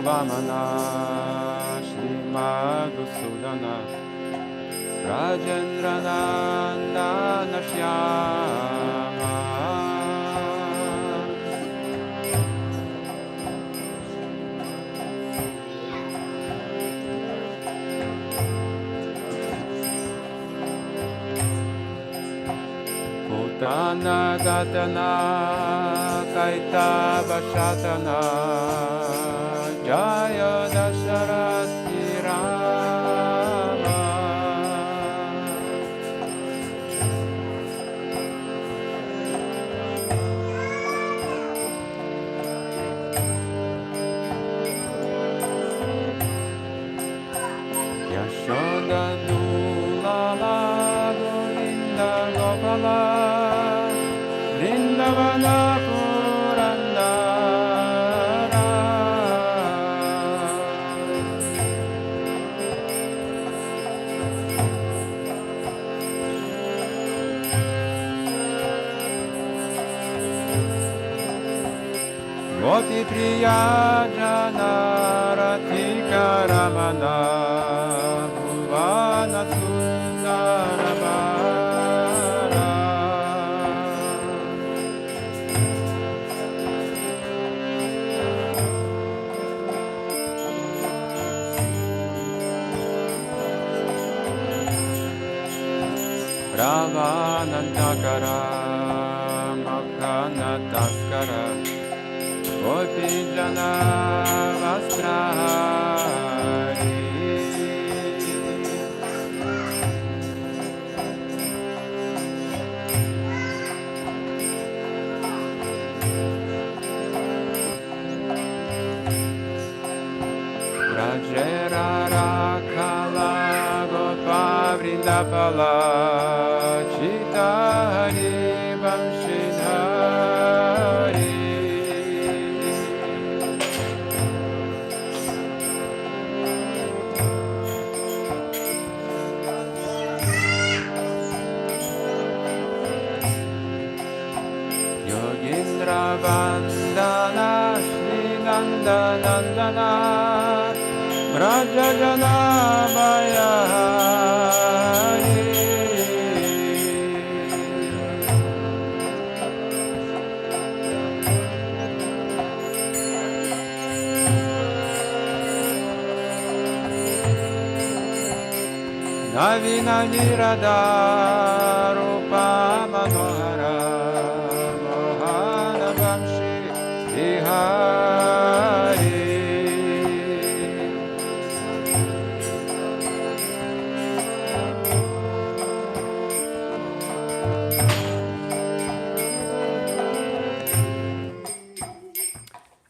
Vamana Shri Madhusudana Rajendra Nandana Shyama Putana Gatana Kaitava Shatana Jaya Dasharati Rama Yashoda Dulala Govinda Gopala Vrindavana Purandara Gopi Priya Janaratika Ramana Bhuvana Sundarabha Ravanandakara Makhana Taskara Gopi Jana Vastrahari Rajera Rakala Gopa Vrindapala Chitari Vamshidhari Yogindra Vandana Srinandanandana Rajajana Bayari Navina Nirada Rupa Manohara Mohana Vamshi Vihari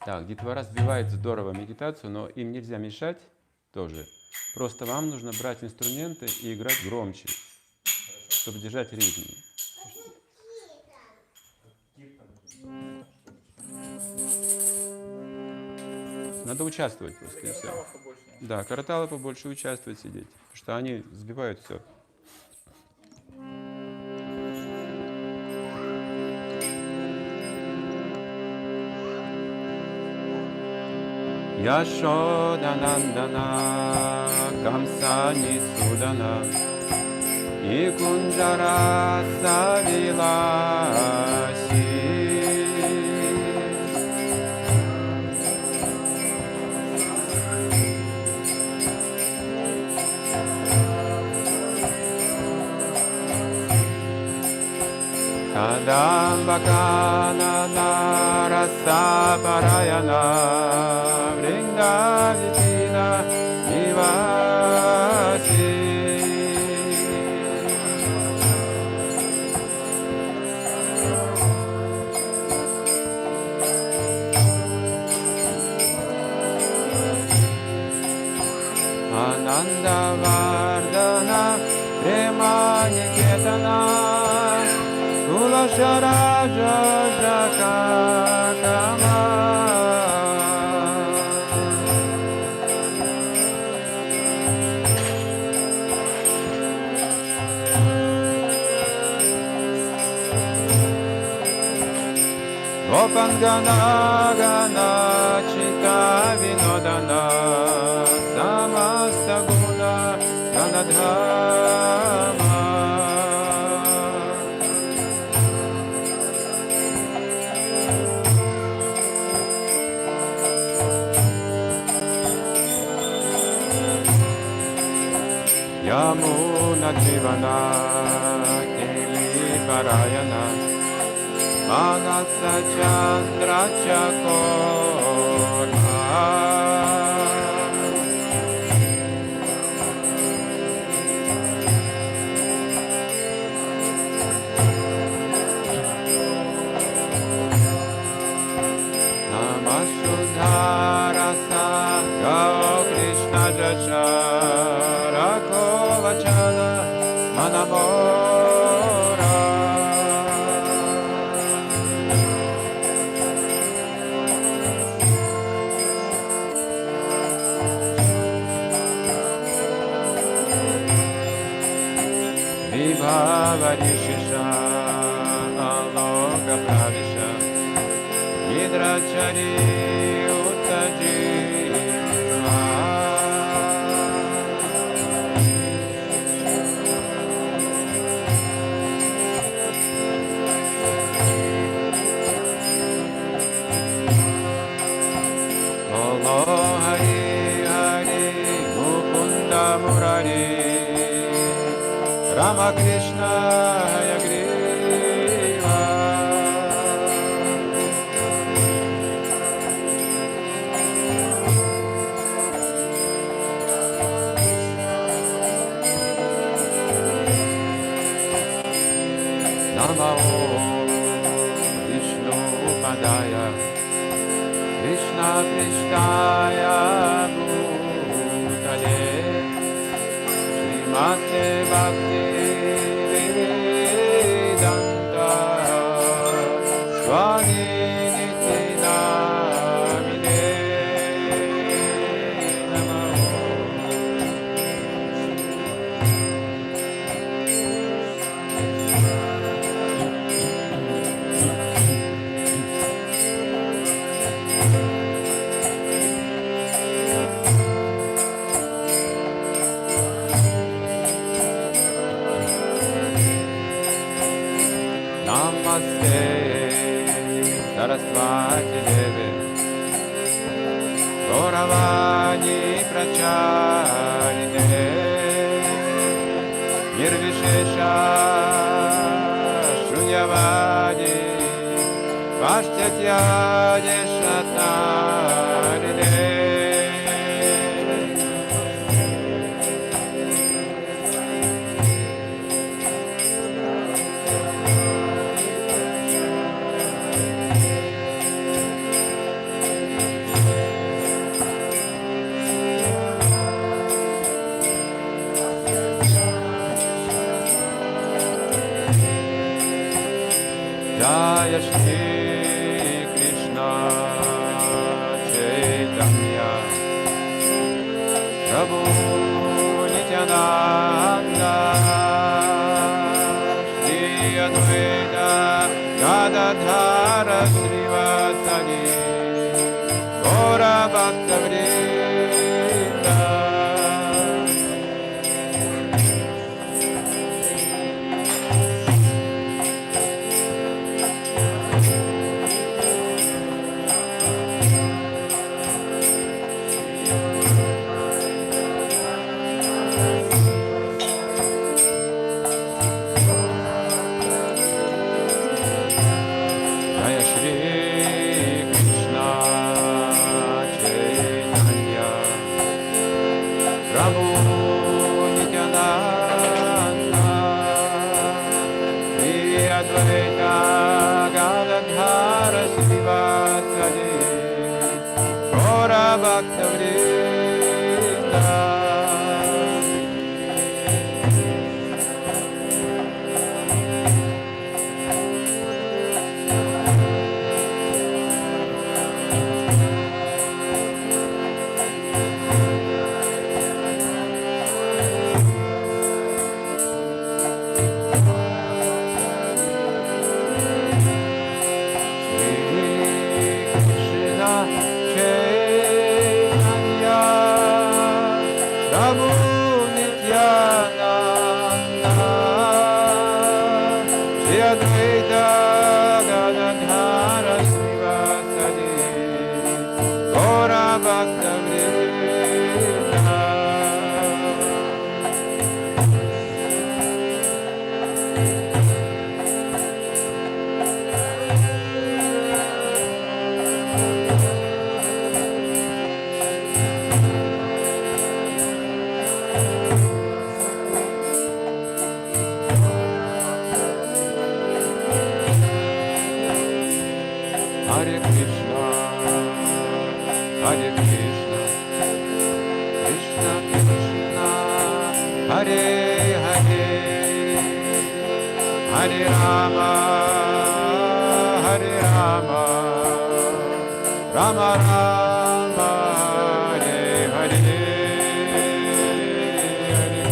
Так, детвора сбивает здорово медитацию, но им нельзя мешать тоже. Просто вам нужно брать инструменты и играть громче, чтобы держать ритм. Надо участвовать просто и все. Да, каратала побольше участвовать, сидеть, потому что они сбивают все. Яшоданандана Камсани Судана Никунджара Савиласи Kadambakana Narasa Parayana Vrindavitina Nivasi Ananda Vardana Premaniketana Kulasharaja Jakakama Gopangana Gana Chita Vinod Brahmā. Yamuna Jivana Keli Parayana Manasa Chandra Chakorma. Namasudharasa Gao Kṛṣṇa Jachara Kovachana Manamora. Vibhavarishisha Aloka Pravisha Nidrachari Uttajiva. Bolo Hari Hari Mukunda Murari Rama Kṛṣṇa Hayagriva. Namo Vishnu Padaya Krishna Krishnaya Bhutale Srimate Bhakti Vedanta Swami Niti Namine Namo. Namaste Saraswati Devi Gauravani Pracharine Nirvishesha Shunyavadi Pashtya Deshatarine. Jaya Shri Kṛṣṇa Chaitanya Prabhu Nityananda Shri Advaita Gadadhara Srivasadi Gaura Bhakta Vrinda. Jaya Shri Kṛṣṇa Hare Hare Rama Hare Rama Rama Rama Hare Hare Hare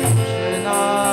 Krishna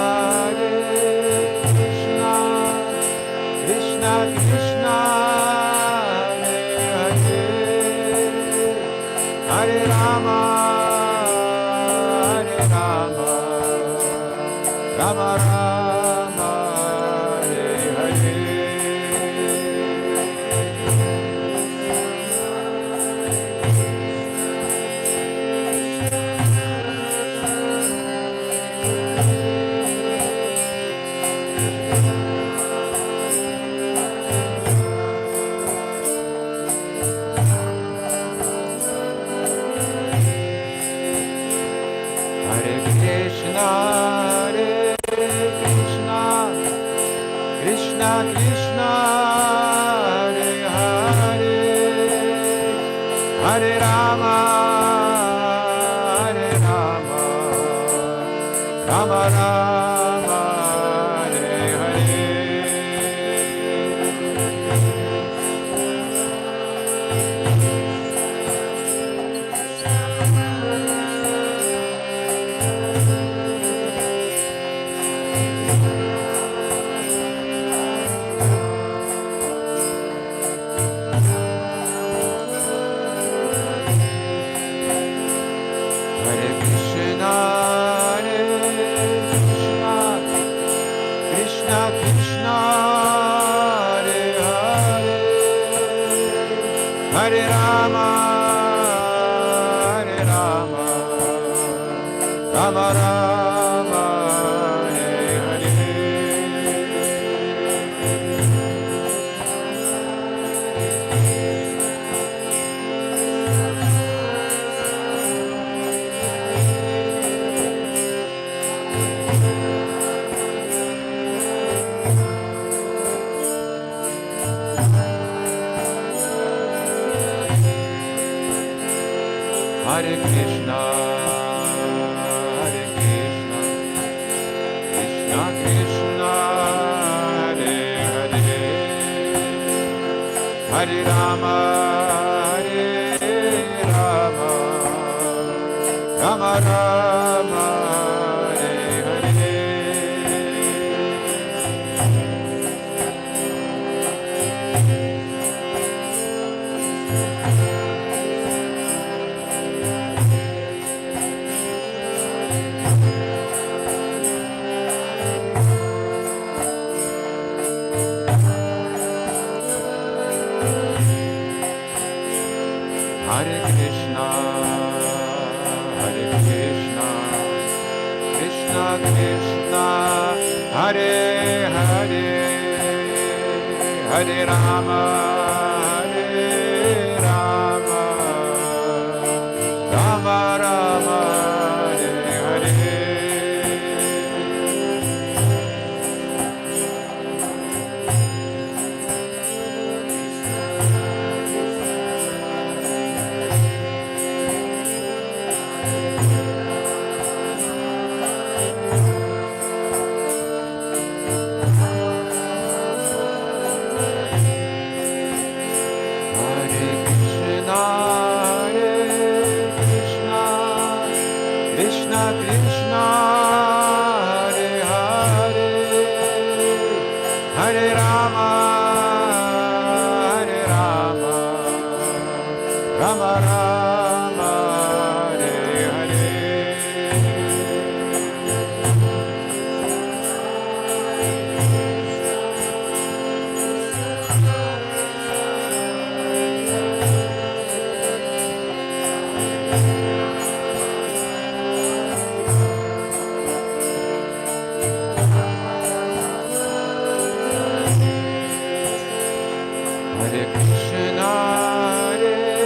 Hare Krishna, Hare Krishna, Krishna Krishna, Hare Hare, Hare Rama, Hare Rama, Rama Rama, Hare Hare. Hare Krishna, Hare Krishna, Krishna Krishna, Hare Hare, Hare Rama, Hare Rama, Rama Rama, Hare Hare. Hare Krishna, Hare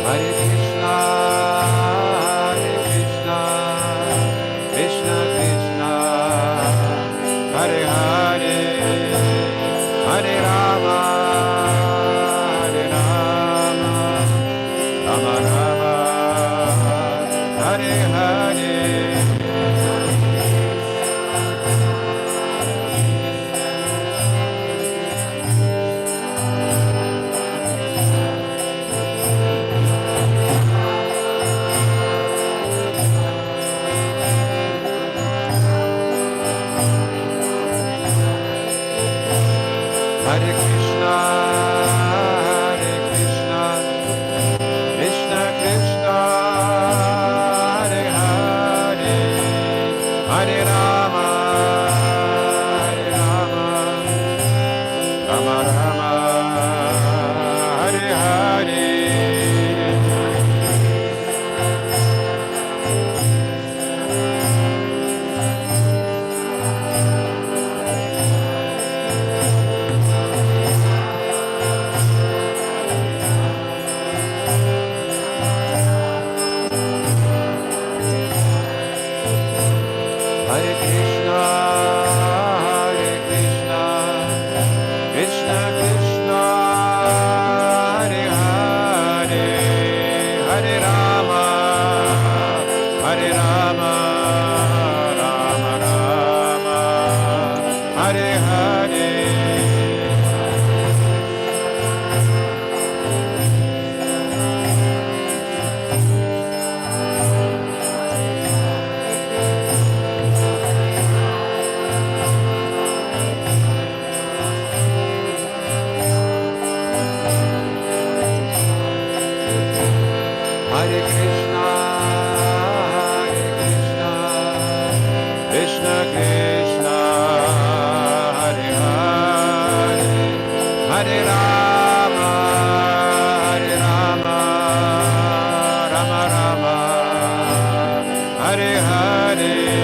Hare Krishna, Hare Hare, Hare Rama, Hare Rama, Rama Rama, Hare Hare.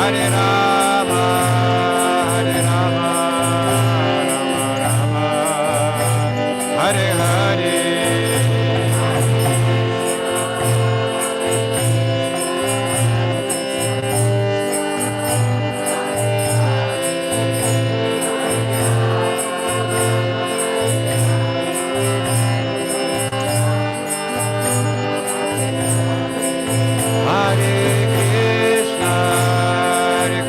Hare Rama, Hare Rama, Rama Rama, Hare Hare. Hare Krishna, Hare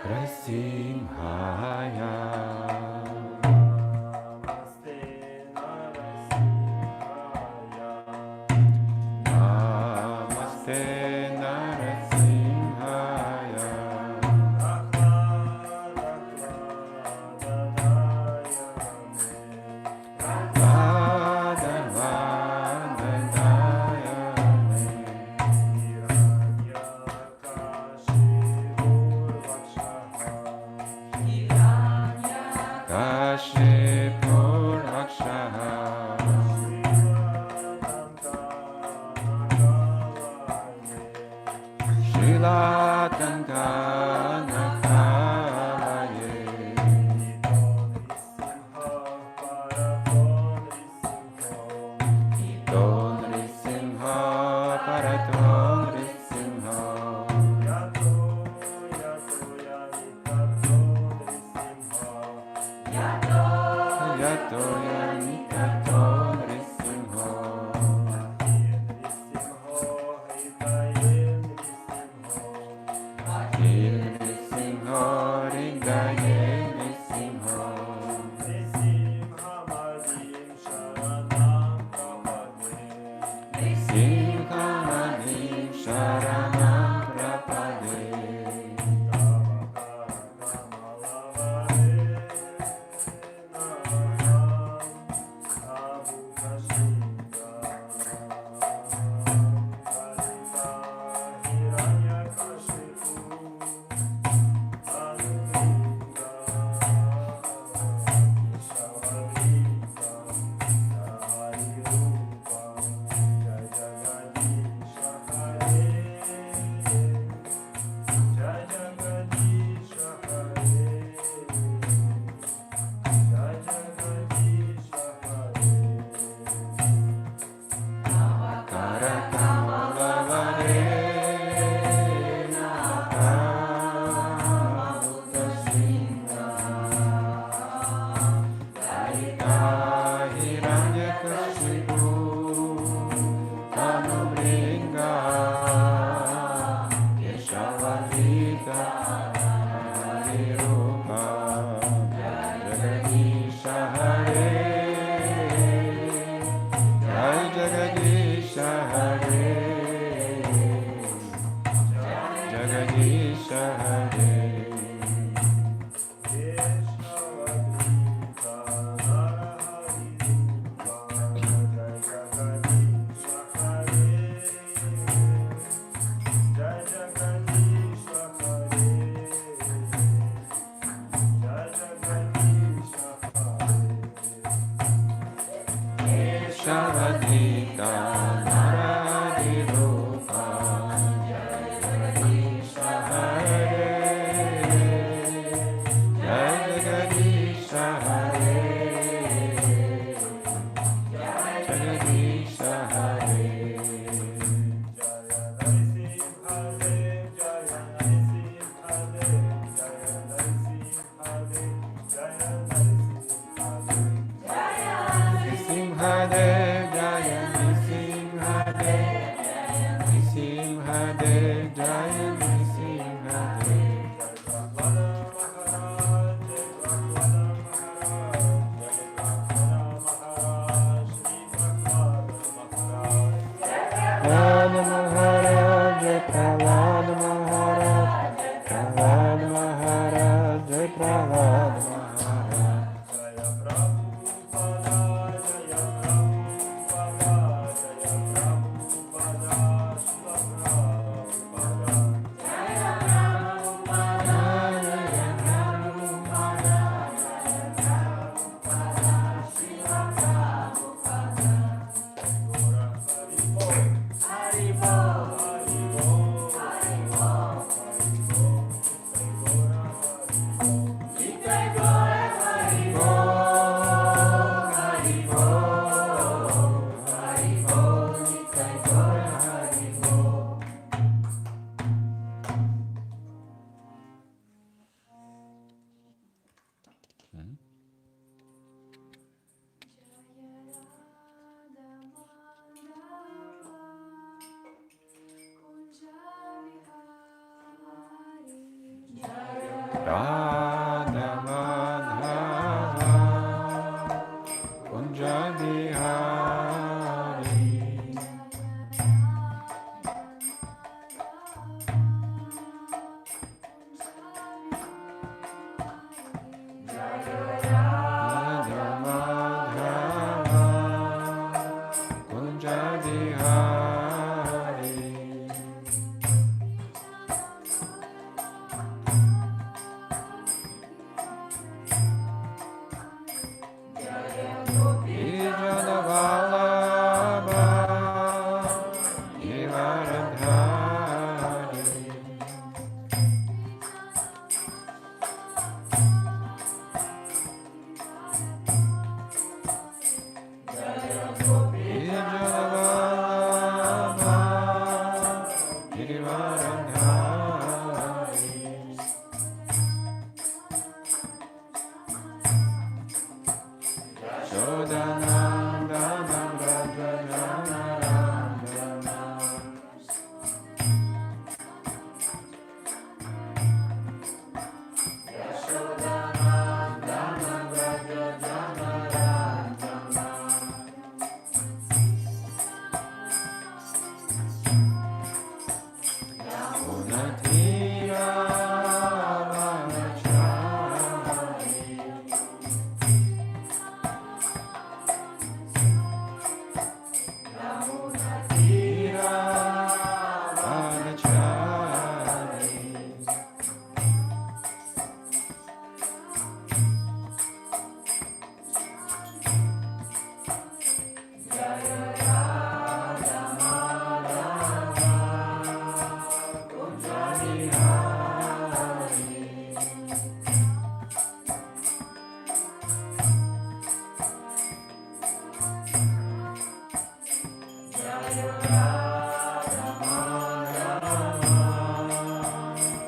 Narasimhaya. Namaste Narasimhaya. Radha Madhava Kunja Bihari Radha Madhava Kunja Bihari Vijayavallabha Givaradhari Vijayavallabha Givaradhari Shodanandana Rajanarandana Yashodanandana Rajanarandana Yamunatira Vanachari Yamunatira Vanachari Jaya Radha Madhava Kunja Bihari Jaya Radha Madhava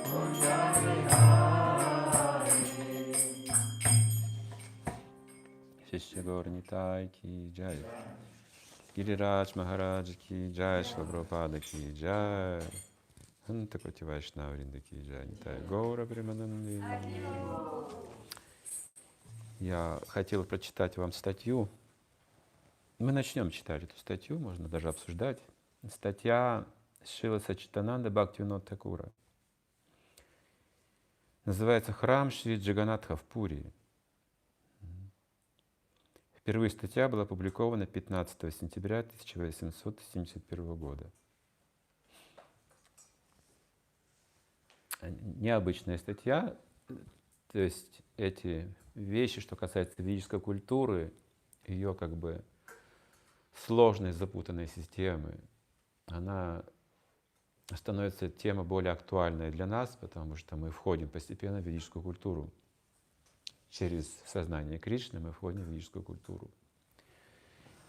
Kunja Bihari Shishya Gaur Nitai ki jai Giriraj Maharaj ki jai Shila Prabhupada ki jai Anta Koti Vaishnava Vrinda ki jai Nitai Гаура Примананди. Я хотел прочитать вам статью. Мы начнем читать эту статью, можно даже обсуждать. Статья Шрила Сачитананда Бхактивинода Thakura. Называется «Храм Шри Джаганатха в Пури». Впервые статья была опубликована 15 сентября 1871 года. Необычная статья, то есть эти вещи, что касается ведической культуры, ее как бы сложной, запутанной системы, она становится тема более актуальной для нас, потому что мы входим постепенно в ведическую культуру. Через сознание Кришны мы входим в ведическую культуру.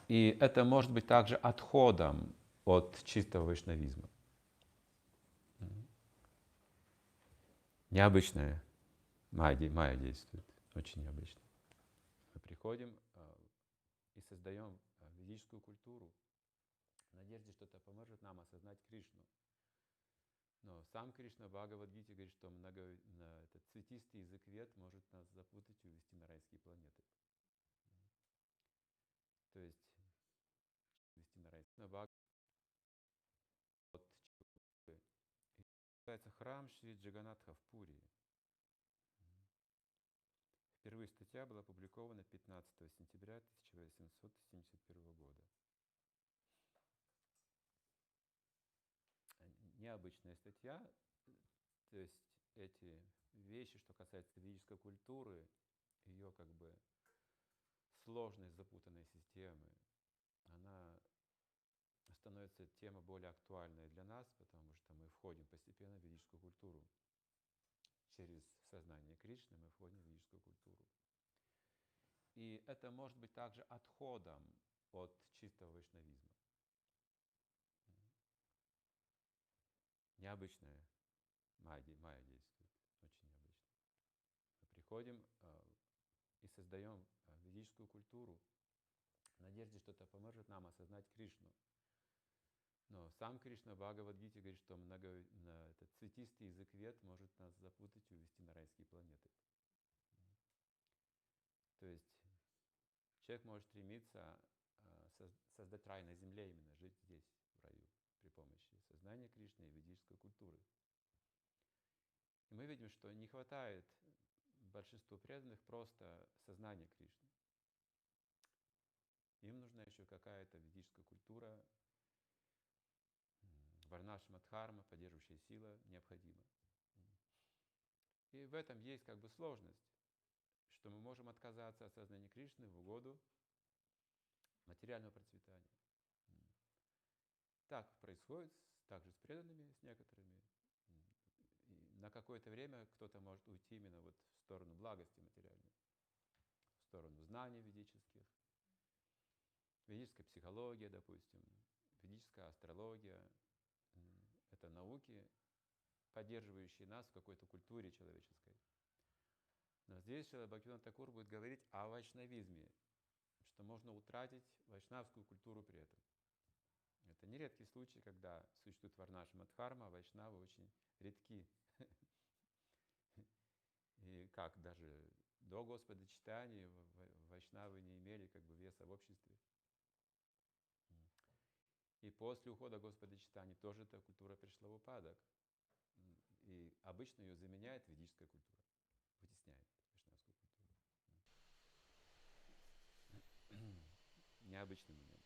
И это может быть также отходом от чистого вайшнавизма. Необычная майя действует, очень необычно. Мы приходим и создаем ведическую культуру в надежде, что это поможет нам осознать Кришну. Но сам Кришна в Бхагавад-гите говорит, что этот цветистый язык вед может нас запутать и увести на райские планеты. То есть увести на райские планеты. Называется «Храм Шри Джаганатха в Пури». Впервые статья была опубликована 15 сентября 1871 года. Необычная статья, то есть эти вещи, что касается ведической культуры, ее как бы сложной, запутанной системы, она становится тема более актуальной для нас, потому что мы входим постепенно в ведическую культуру. Через сознание Кришны мы входим в ведическую культуру. И это может быть также отходом от чистого вайшнавизма. Необычная майя действует, очень необычно. Мы приходим и создаем ведическую культуру в надежде, что это поможет нам осознать Кришну. Но сам Кришна в Бхагавад-гите говорит, что этот цветистый язык вет может нас запутать и увести на райские планеты. То есть человек может стремиться создать рай на земле, именно жить здесь, в раю, при помощи сознания Кришны и ведической культуры. И мы видим, что не хватает большинству преданных просто сознания Кришны. Им нужна еще какая-то ведическая культура, варнашрама дхарма, поддерживающая сила необходима. И в этом есть как бы сложность, что мы можем отказаться от сознания Кришны в угоду материального процветания. Так происходит также с преданными, с некоторыми. И на какое-то время кто-то может уйти именно вот в сторону благости материальной, в сторону знаний ведических, ведическая психология, допустим, ведическая астрология. Это науки, поддерживающие нас в какой-то культуре человеческой. Но здесь Шрила Бхактивинода Тхакур будет говорить о вайшнавизме, что можно утратить вайшнавскую культуру при этом. Это не редкий случай, когда существует варнашрама дхарма, а вайшнавы очень редки. И как даже до Господочитания вайшнавы не имели как бы веса в обществе. И после ухода Господочитания тоже эта культура пришла в упадок. И обычно ее заменяет ведическая культура, вытесняет вайшнавскую культуру. Необычный момент.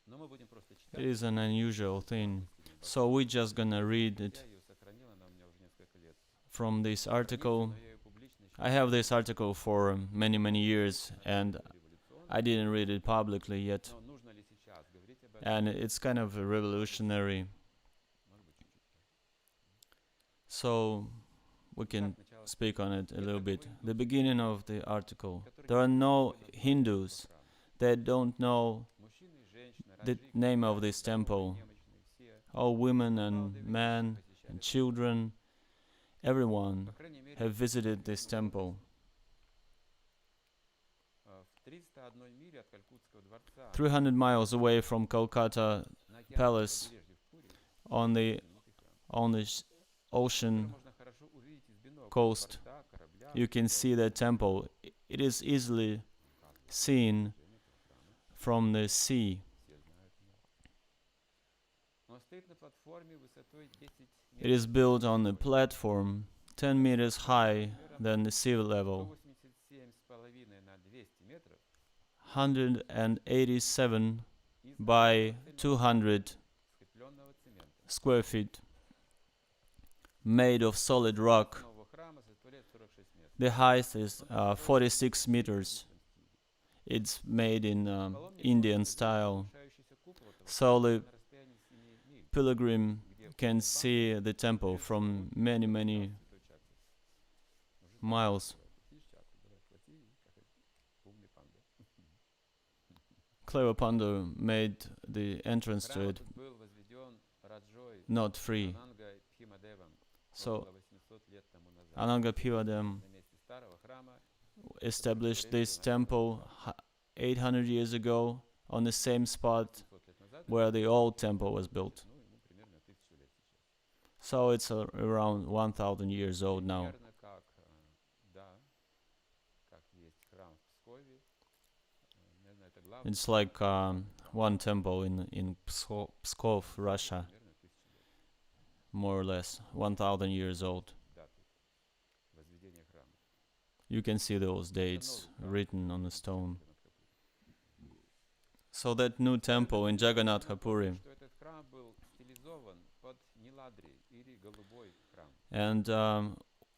Но мы будем просто читать. It is an unusual thing. So we're just gonna read it Я ее сохранил, она у меня уже несколько лет. from this article. Но я ее публично еще I have this article for many, many years, and I didn't read it publicly yet. Но нужно ли сейчас говорить об этом? And it's kind of revolutionary. Может быть, чуть-чуть. So we can Так, начало. speak on it a Нет little bit. такого The индуса, beginning of the article. который There are не no знает Hindus храма. that don't know Мужчины и женщины, the раджи, name of князья, this здоровые, temple. немощные, все. All women Молодые and верующие men посещали and этот children, храм. everyone По крайней мере, have visited this в определенной temple. области. В 301 миле от Калькутского дворца 300 miles away from Kolkata на океанском Palace, побережье в Пури on the знаменитый храм, on the который ocean можно хорошо увидеть из бинокля, coast, порта, корабля, you can see дома, that temple. It is easily указывает seen расположение этого храма. from the sea. Все знают его. Он стоит на платформе высотой 10 It is built on a platform 10 meters high than the sea level, 187,5 на 200 метров, 187 из by цемента, 200 скрепленного цемента. square feet, made of solid rock. Нового храма составляет 46 метров. The height is 46 meters. It's made in Indian style, so the pilgrim can see the temple from many, many miles. Clever Panda made the entrance to it not free. So Ananga Pivadam established this temple 800 years ago on the same spot where the old temple was built. So it's around 1,000 years old now. It's like one temple in Pskov, Russia, more or less 1,000 years old. You can see those dates written on the stone. So that new temple in Jagannath Puri, and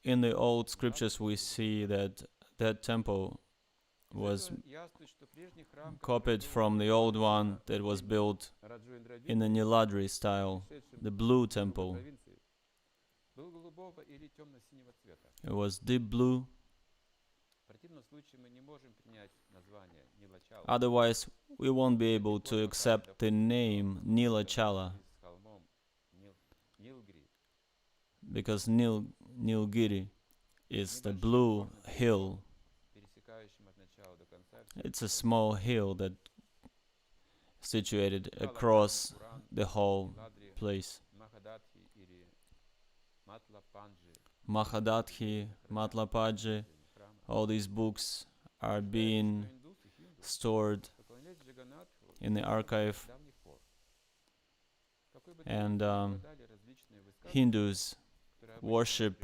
in the old scriptures we see that that temple was copied from the old one that was built in the Niladri style, the blue temple. It was deep blue. Otherwise, we won't be able to accept the name Nilachala, because Nilgiri is the blue hill. It's a small hill that situated across the whole place. Mahadadhi, Matlapaji, all these books are being stored in the archive, and Hindus worship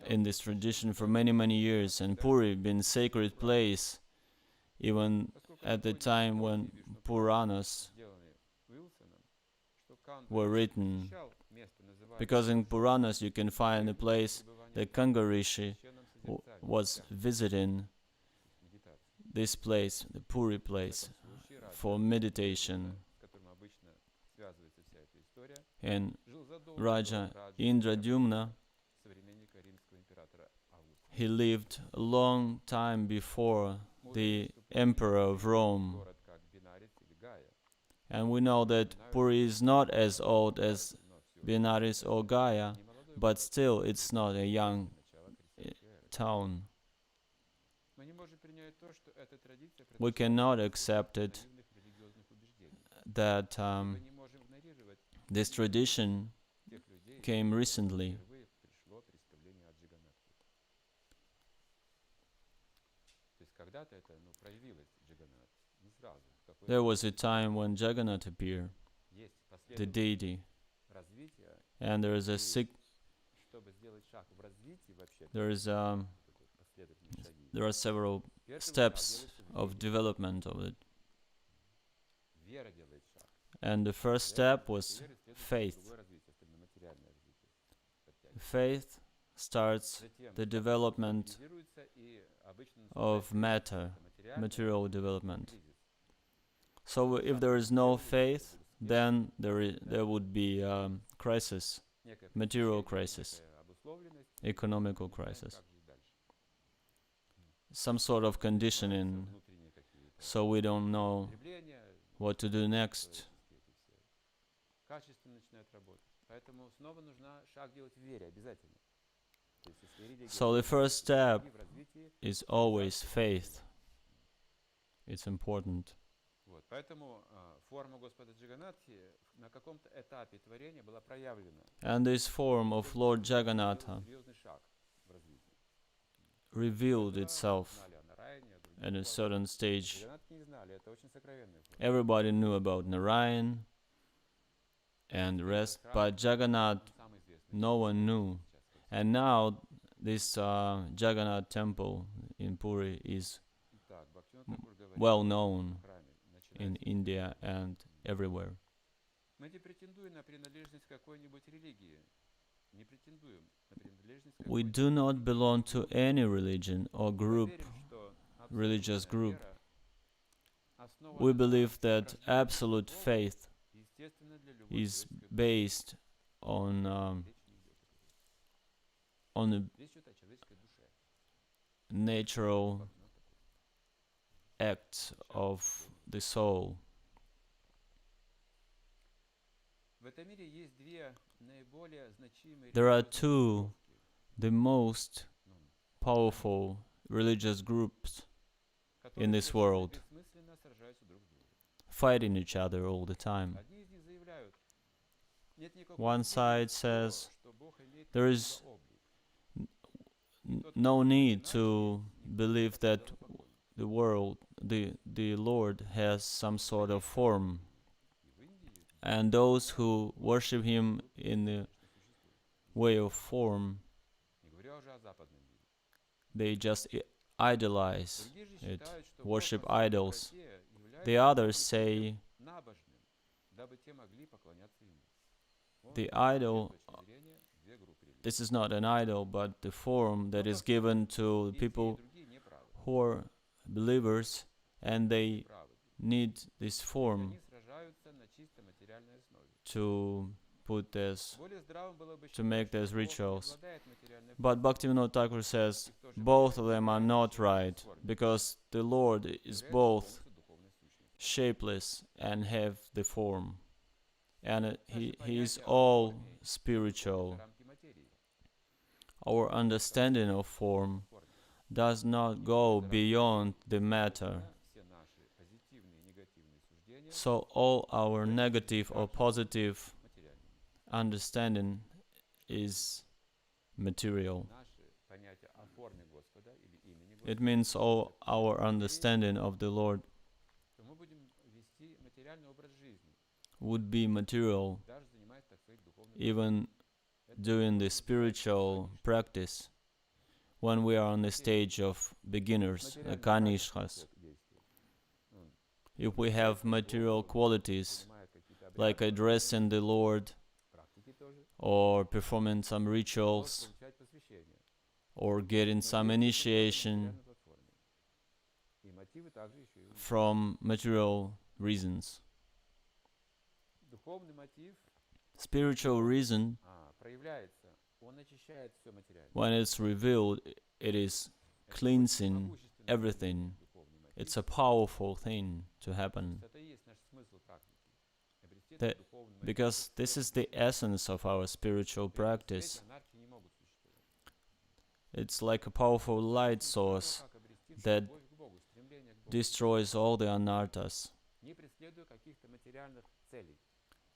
in this tradition for many, many years, and Puri been sacred place even at the time when Puranas were written, because in Puranas you can find a place that Kanga Rishi was visiting, this place, the Puri place, for meditation. And Raja Indradyumna, he lived a long time before the Emperor of Rome. And we know that Puri is not as old as Benares or Gaya, but still it's not a young town. We cannot accept it that this tradition came recently. There was a time when Jagannath appeared, the deity, and there is a there are several steps of development of it. And the first step was faith. Faith starts the development of matter, material development. So if there is no faith, then there would be crisis, material crisis, economical crisis, some sort of conditioning, so we don't know what to do next. So the first step is always faith. It's important. And this form of Lord Jagannatha revealed itself at a certain stage. Everybody knew about Narayan and the rest, but Jagannath, no one knew. And now this Jagannath temple in Puri is well known in India and everywhere. We do not belong to any religion or group, religious group. We believe that absolute faith is based on the natural acts of the soul. There are two, the most powerful religious groups in this world, fighting each other all the time. One side says there is no need to believe that the world, the Lord has some sort of form, and those who worship Him in the way of form, they just idolize it, worship idols. The others say the idol, this is not an idol, but the form that is given to people who are believers, and they need this form to put this, to make these rituals. But Bhaktivinoda Thakur says both of them are not right, because the Lord is both shapeless and have the form, and He is all spiritual. Our understanding of form does not go beyond the matter. So all our negative or positive understanding is material. It means all our understanding of the Lord would be material, even during the spiritual practice, when we are on the stage of beginners, the kanishkas. If we have material qualities, like addressing the Lord, or performing some rituals, or getting some initiation from material reasons. Spiritual reason, when it's revealed, it is cleansing everything. It's a powerful thing to happen. Because this is the essence of our spiritual practice. It's like a powerful light source that destroys all the anarthas.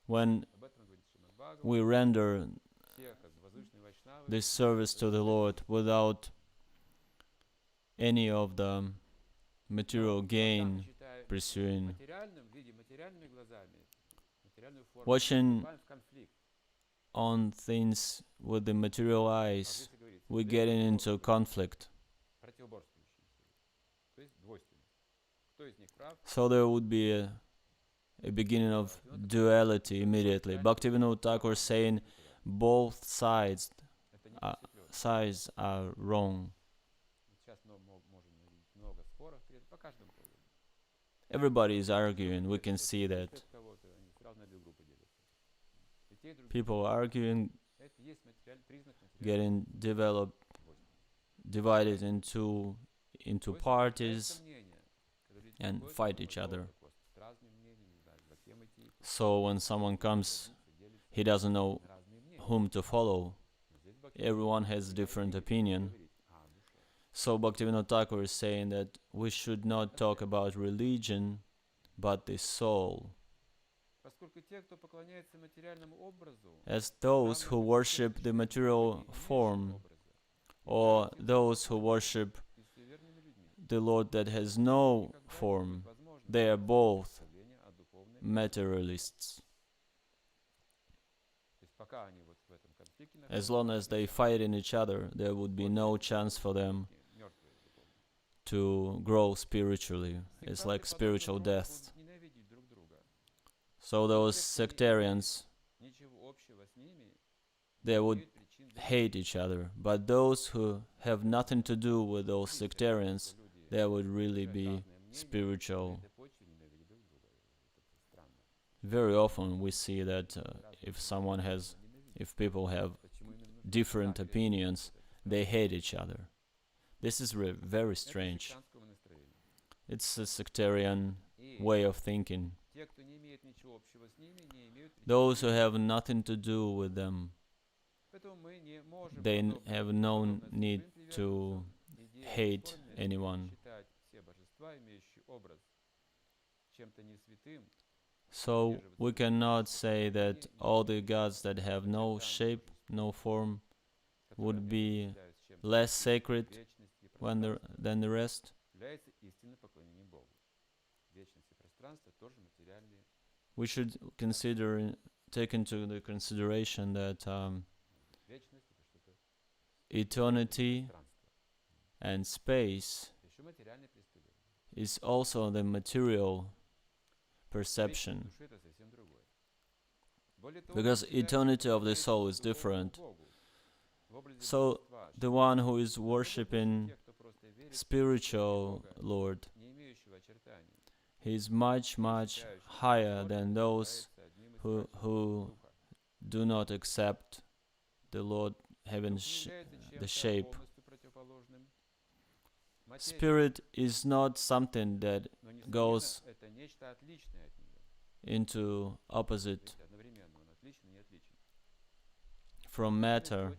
When we render this service to the Lord without any of the material gain pursuing, watching on things with the material eyes, we get into conflict. So there would be a beginning of duality immediately. Bhaktivinoda Thakur saying both sides are wrong. Everybody is arguing, we can see that. People arguing, getting divided into parties and fight each other. So when someone comes, he doesn't know whom to follow. Everyone has different opinion. So Bhaktivinoda Thakur is saying that we should not talk about religion, but the soul. As those who worship the material form, or those who worship the Lord that has no form, they are both materialists. As long as they fight in each other, there would be no chance for them to grow spiritually. It's like spiritual death. So those sectarians, they would hate each other. But those who have nothing to do with those sectarians, they would really be spiritual. Very often we see that if people have different opinions, they hate each other. This is very strange. It's a sectarian way of thinking. Those who have nothing to do with them, they have no need to hate anyone. So we cannot say that all the gods that have no shape, no form, would be less sacred than the rest. We should take into the consideration that eternity and space is also the material perception, because eternity of the soul is different. So the one who is worshipping spiritual Lord, he is much higher than those who do not accept the Lord having the shape. Spirit is not something that goes into opposite from matter,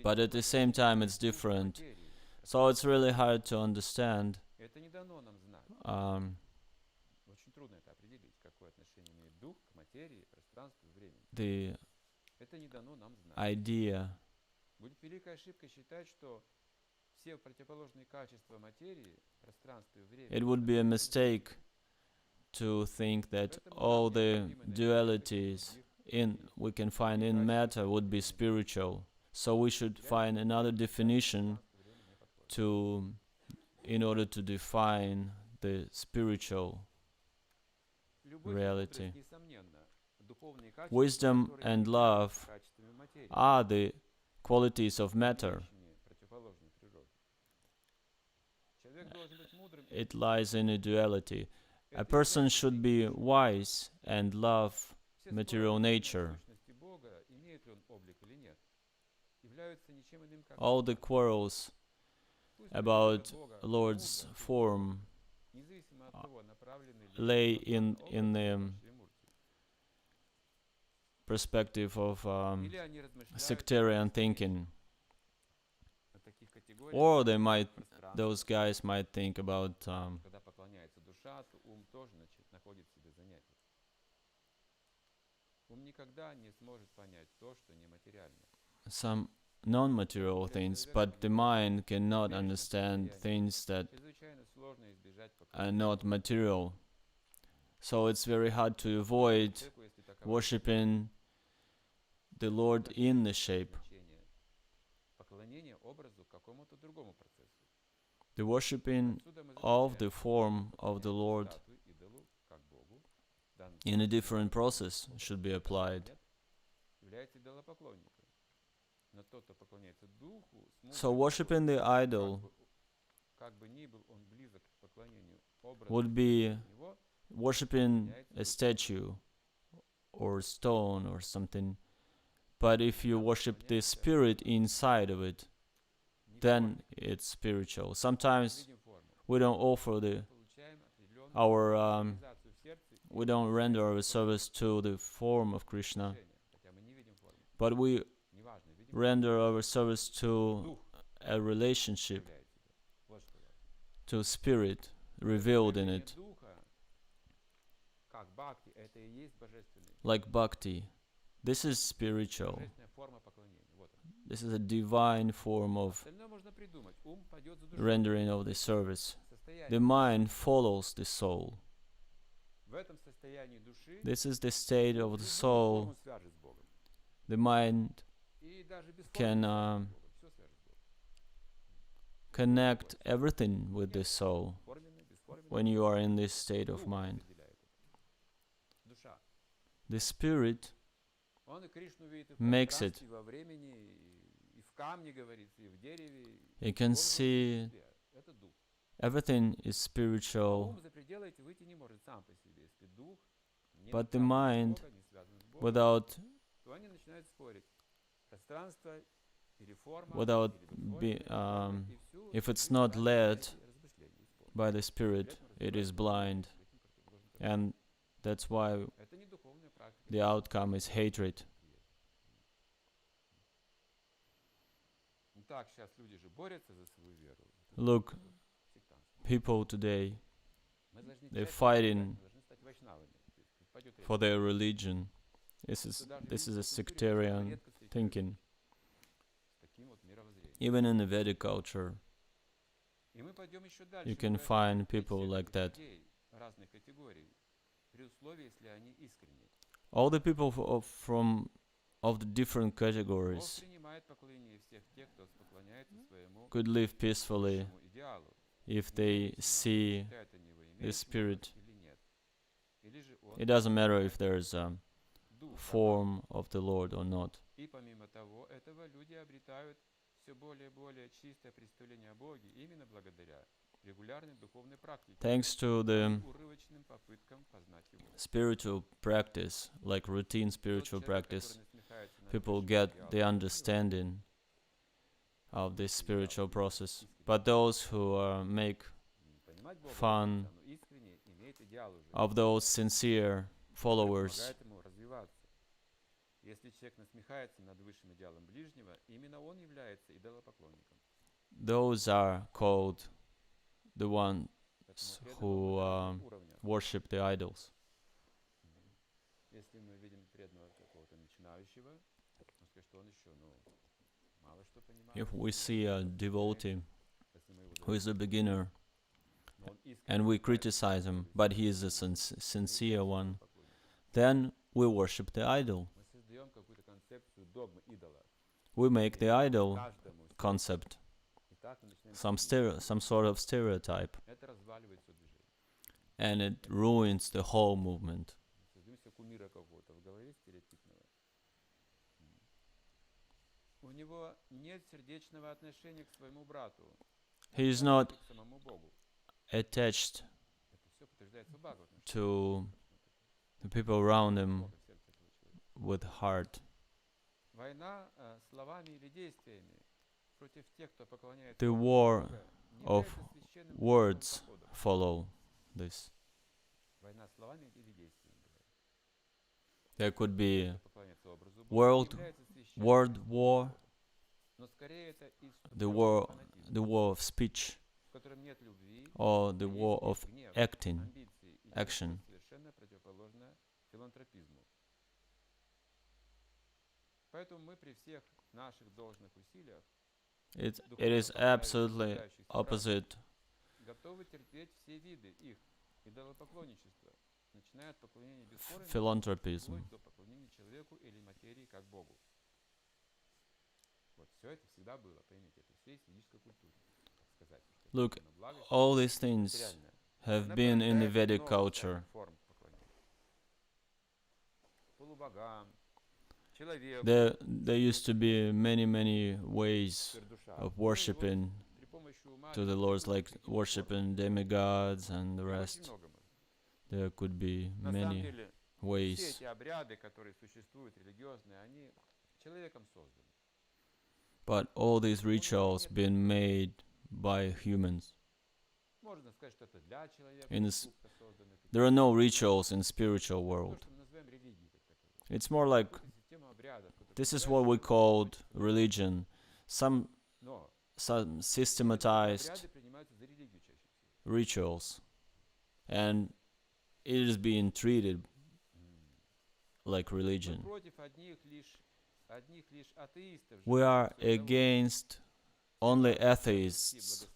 but at the same time it's different. So it's really hard to understand the idea. It would be a mistake to think that all the dualities we can find in matter would be spiritual. So we should find another definition in order to define the spiritual reality. Wisdom and love are the qualities of matter. It lies in a duality. A person should be wise and love material nature. All the quarrels about Lord's form lay in the perspective of sectarian thinking. Or those guys might think about some non-material things, but the mind cannot understand things that are not material. So it's very hard to avoid worshipping the Lord in the shape. The worshipping of the form of the Lord in a different process should be applied. So worshipping the idol would be worshipping a statue or stone or something. But if you worship the spirit inside of it, then it's spiritual. Sometimes we don't offer we don't render our service to the form of Krishna, but we render our service to a relationship, to spirit revealed in it, like bhakti. This is spiritual. This is a divine form of rendering of the service. The mind follows the soul. This is the state of the soul. The mind can connect everything with the soul when you are in this state of mind. The spirit makes it. You can see everything is spiritual, but the mind, if it's not led by the spirit, it is blind, and that's why the outcome is hatred. Look, people today, they're fighting for their religion. This is a sectarian thinking. Even in the Vedic culture, you can find people like that. All the people of the different categories could live peacefully if they see the spirit. It doesn't matter if there's a form of the Lord or not. Thanks to the spiritual practice, like routine spiritual practice, people get the understanding of this spiritual process. But those who make fun of those sincere followers, those are called the ones who worship the idols. If we see a devotee who is a beginner and we criticize him, but he is a sincere one, then we worship the idol. We make the idol concept some sort of stereotype, and it ruins the whole movement. He is not attached to the people around him with heart. The war of words follow this. There could be world war, the war of speech, or the war of action. It is absolutely opposite. Philanthropism. Look, all these things have been in the Vedic culture. There used to be many ways of worshipping to the lords, like worshipping demigods and the rest. There could be many ways. But all these rituals been made by humans. There are no rituals in spiritual world. It's more like, this is what we called religion. Some systematized rituals, and it is being treated like religion. We are against only atheists.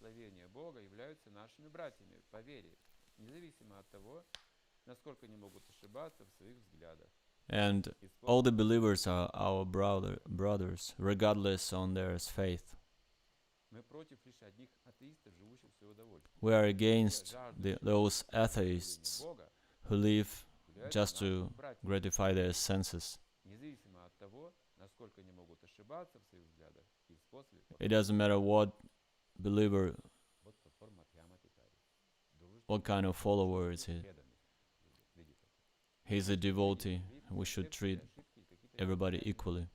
And all the believers are our brothers, regardless on their faith. We are against those atheists who live just to gratify their senses. It doesn't matter what believer, what kind of follower is he. He's a devotee. We should treat everybody equally.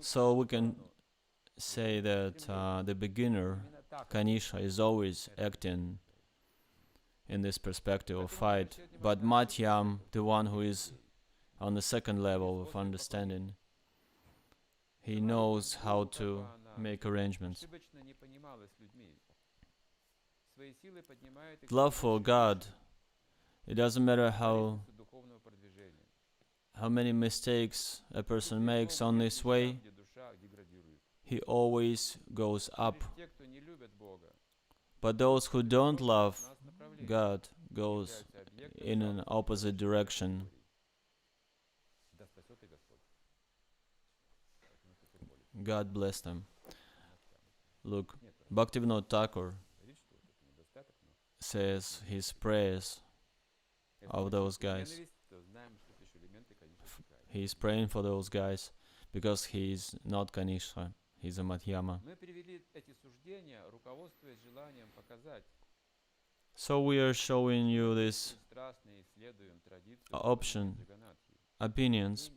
So we can say that the beginner, Kṛṣṇa, is always acting in this perspective of fight, but Madhyam, the one who is on the second level of understanding, he knows how to make arrangements. Love for God, it doesn't matter how many mistakes a person makes on this way, he always goes up. But those who don't love God goes in an opposite direction. God bless them. Look, Bhaktivinoda Thakur says his prayers of those guys. He's praying for those guys because he's not Kṛṣṇa, he's a Madhyama. So we are showing you this opinions,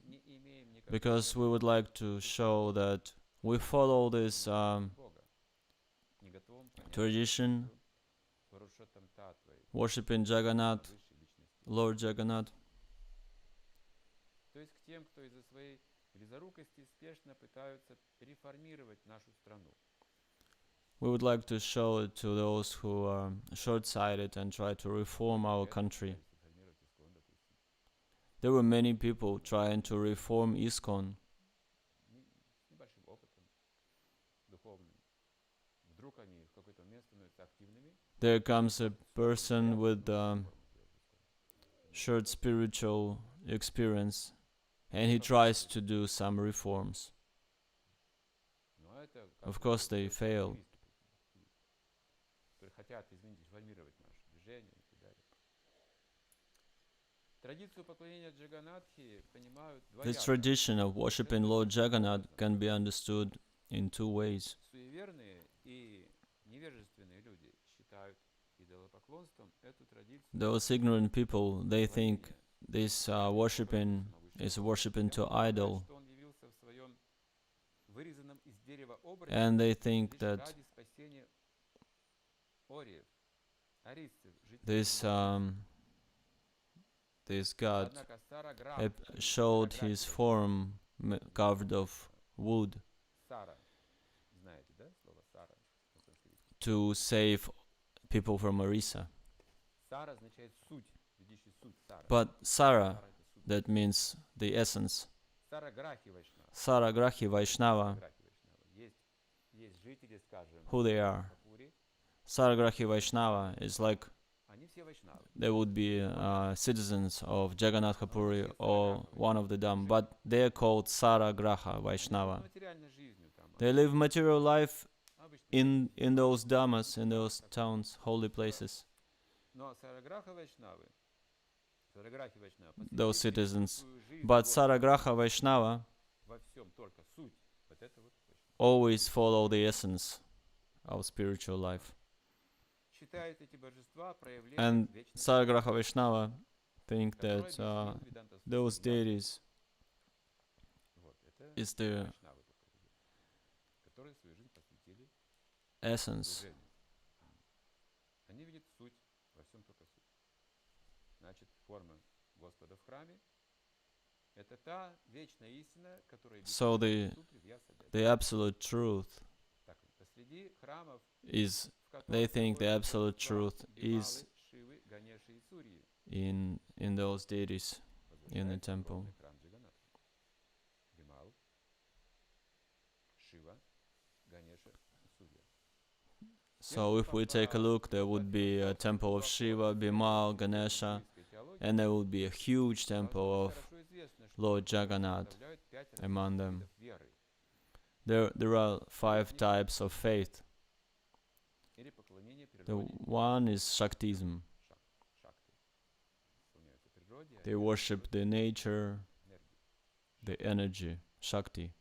because we would like to show that we follow this tradition, worshipping Jagannath, Lord Jagannath. We would like to show it to those who are short-sighted and try to reform our country. there were many people trying to reform ISKCON. с небольшим опытом духовным. Вдруг они в какой-то момент становятся активными. There comes a person with short spiritual experience, and he tries to do some reforms. Of course, they fail. Которые хотят, извините, реформировать наше движение и так далее. Традицию поклонения Джаганатхи понимают This двояко. tradition of worshipping Lord Jagannath can be understood in two ways. Суеверные и невежественные люди считают идолопоклонством эту традицию. Those ignorant people, they think this worshipping is worshipping to idol, Что он явился в своем вырезанном из дерева образе and they think лишь that ради спасения ориев, арийцев, жителей this Земли. this God Однако Сара Граф, showed his form carved of wood Сара, знаете, да, слово Сара на санскрите? to save people from Orissa. Сара означает суть, видящий суть Сара. But Sara, Сара это суть. that means the essence. Сара Грахи Вайшнава. Sara Grahi Vaishnava, Грахи Вайшнава. Есть жители, скажем, who they are. Хапури, Sara Grahi Vaishnava is like они все вайшнавы. they would be citizens of Jagannath Puri or one of the Dham, but they're called Sara Graha Vaishnava. Материальной жизнью там. They live material life Обычно. in those dhammas, in those towns, holy places, Но Сара Граха Вайшнавы, Сара Грахи Вайшнавы, those citizens. свою жизнь But вот Sara Graha Vaishnava во всем только суть. Вот это вот Вайшнава. always follow the essence of spiritual life. Считают эти божества проявлением And вечной Sara Graha Vaishnava think которая that объясняет Веданта those Сутра. deities Вот, это is the Вайшнавы только такие, которые свою жизнь посвятили essence. служению. Они видят суть, во всем только суть. Значит, форма Господа в храме — это та вечная истина, которая So объясняется в сутре Вьясадхи. The absolute truth Так, посреди храмов, is, в которых they think the находятся absolute божества truth Бималы, is Шивы, Ганеши и Сурьи, in those deities. in the возвышается temple. огромный храм Джаганатха. Бимал, Шива, Ганеша и Сурья. So if we take a look, there would be a temple of Shiva, Bimal, Ganesha, and there would be a huge temple of Lord Jagannath among them. There are 5 types of faith. The one is Shaktism. They worship the nature, the energy, Shakti.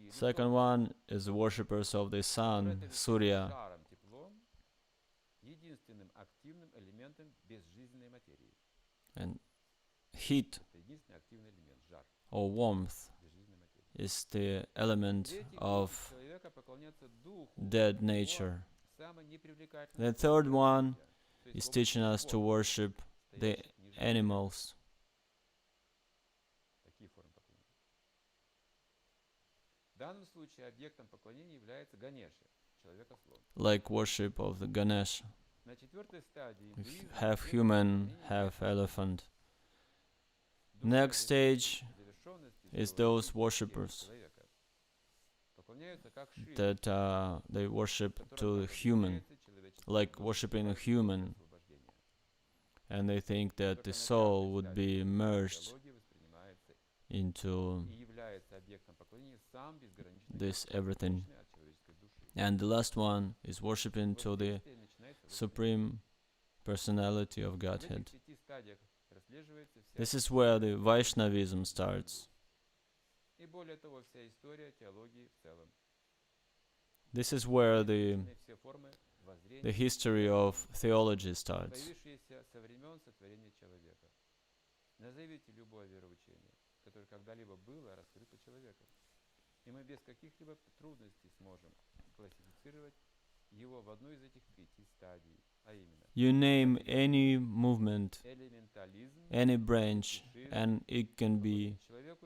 Second one is the worshippers of the sun, Surya. And heat or warmth is the element of dead nature. The third one is teaching us to worship the animals. Like worship of the Ganesh. Half human, half elephant. Next stage is those worshippers that they worship to the human, like worshipping a human, and they think that the soul would be merged into this everything. And the last one is worshipping to the Supreme Personality of Godhead. This is where the Vaishnavism starts. This is where the history of theology starts. Назовите любое вероучение, которое когда-либо было раскрыто человеком, и мы без каких-либо трудностей сможем классифицировать его в одну из этих 5 стадий, а именно You name any movement, элементализм, any branch, and it can be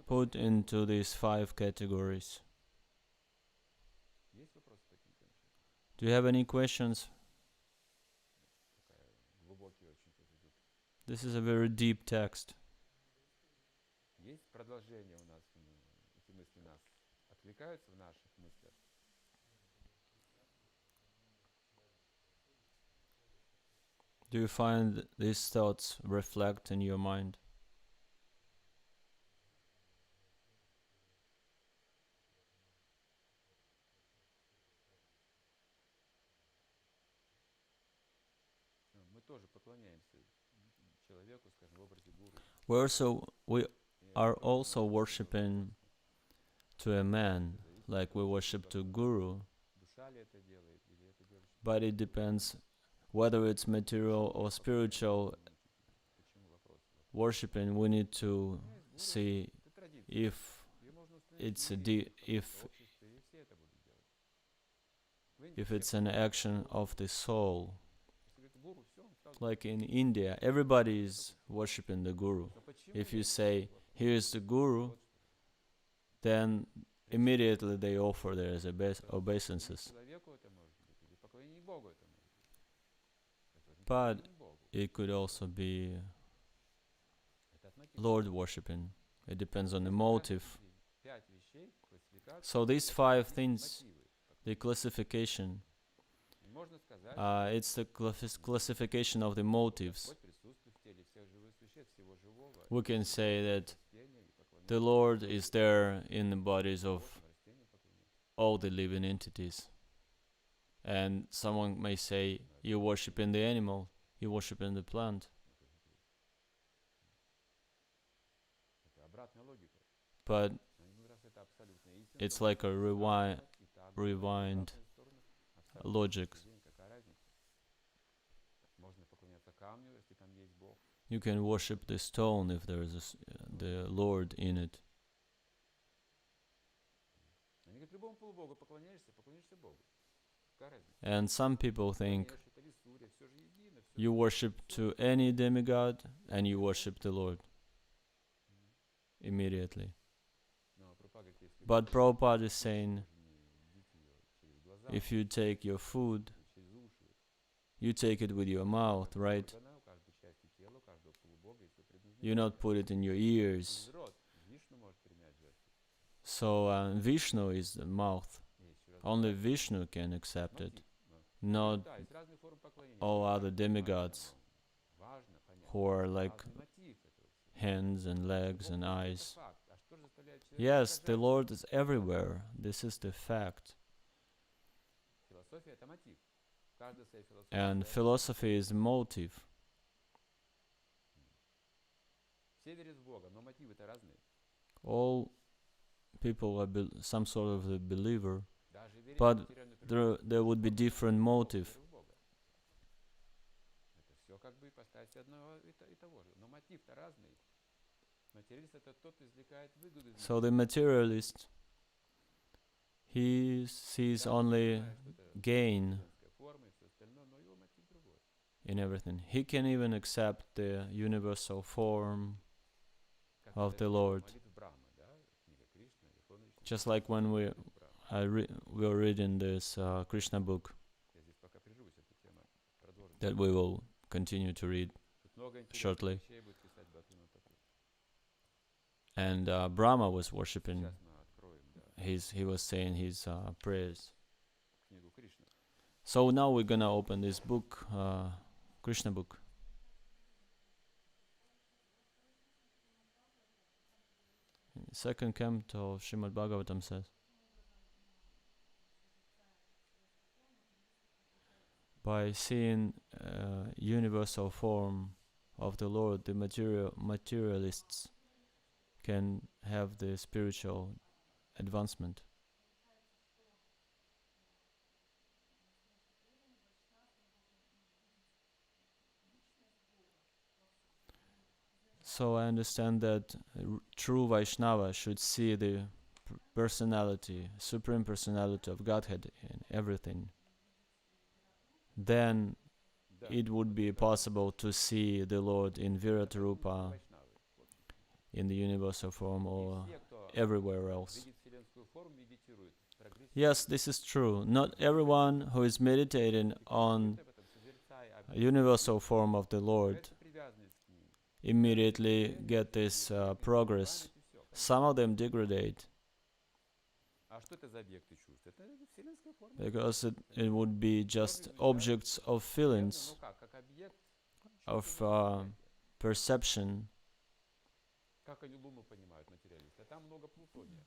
put into these 5 categories. Есть вопросы по этим темам? Do you have any questions? Такая глубокий очень тоже тут. This is a very deep text. продолжение у нас, эти мысли нас откликаются в наших мыслях. Do you find these thoughts reflect in your mind? Мы тоже поклоняемся человеку, скажем, в образе гуру. We are also worshipping to a man, like we worship to Guru, Душа ли это делает, или это делает but it depends whether it's material or spiritual почему вопрос? worshipping. We need to see Это традиция. if Ее можно установить it's в a любви, if в обществе, и все это будут делать. В Индии if все it's an action of the soul. Если говорит гуру, все, он сразу. Like in India, everybody is worshipping the Guru. Но почему If you нет? say, "Here's the Guru," Вот что. then immediately they offer their obeisances. Человеку это может быть, или поклонение Богу это может быть. Это очень But поклонение Богу. it could also be Это от мотива. Lord worshipping. It depends on the motive. 5 вещей, классификация. So these 5 things, Мотивы. the classification, И можно сказать, it's the classification of the motives. Господь присутствует в теле всех живых существ, всего живого. We can say that Растения и поклонение the Lord is there in the bodies of животным, растениям поклоняются. all the living entities. And someone may say, you worship in the animal, you worship in the plant. Это обратная логика. But На один раз это абсолютная истина. it's like a rewind И так, rewind в обратную сторону абсолютное logic. утверждение. Какая разница? Можно поклоняться камню, если там есть Бог. You can worship the stone if there is the Lord in it. Они говорят, любому полубогу поклоняешься, поклонишься Богу. Какая разница? And some people think Конечно, это Висурия, все же едино, всё you worship to any demigod and you worship the Lord immediately. Но Прабхупада говорит, если But Prabhupada is saying, едите её через глаза, if you take your food, через уши, you take it with your mouth, right? органа у каждой части тела, у каждого полубога есть свой предназначение. You not put it in your ears. Через рот Вишну может принять жертву. So Vishnu is the mouth. Есть ещё Only разные Vishnu can accept it, мотивы. not Да, есть разные формы поклонения. all other demigods Важно понять. who are like Разный мотив этого всего. hands and legs and Бог — это eyes. факт. А что же заставляет человека Yes, the искажать? Lord is everywhere. This is the fact. Философия — это мотив. Каждая своя философия. And да? philosophy is motive. Все верят в Бога, но мотивы-то разные. All people are some sort of a believer, Даже верить but в материальную природу, there would be different motive. веру в Бога. Это все как бы ипостаси одного и того же. Но мотив-то разный. Материалист — это тот, кто извлекает выгоду из So the materialist, he sees Да, only понимает, что это gain женская форма и все остальное, но его мотив другой. in everything. He can even accept the universal form Как of это the Lord. молитва Брахмы, да? Книга Кришна, Верховный Вишну. Just like when we were reading this Kṛṣṇa book Я здесь пока прервусь, эта тема продолжим. that we will continue to read. Тут много интересных shortly. вещей будет писать Бхактивинода Тхакур. And Brahmā was worshipping. Сейчас мы откроем, да, He was saying his prayers. книгу Кришны. So now we're gonna open this book, Kṛṣṇa book. Second canto of Srimad Bhagavatam says, by seeing universal form of the Lord, the materialists can have the spiritual advancement. So I understand that true Vaishnava should see the personality, Supreme Personality of Godhead in everything. Then Да. it would be possible to see the Lord in Virat Rupa, Вайшнавы. Вот. in the universal form, И or все, кто everywhere else. видит вселенскую форму, медитирует. Прогрессирует. Yes, this is true. Not everyone who is meditating on Об этом созерцая, a universal form of the Lord объявляется привязанность к ним. immediately get this progress. some of them degrade А что это за объекты чувств? Это вселенская форма. because it would be just objects of feelings, Ну как объект of чувственного восприятия. perception, Как они Луну понимают, материалисты? А там много плутония.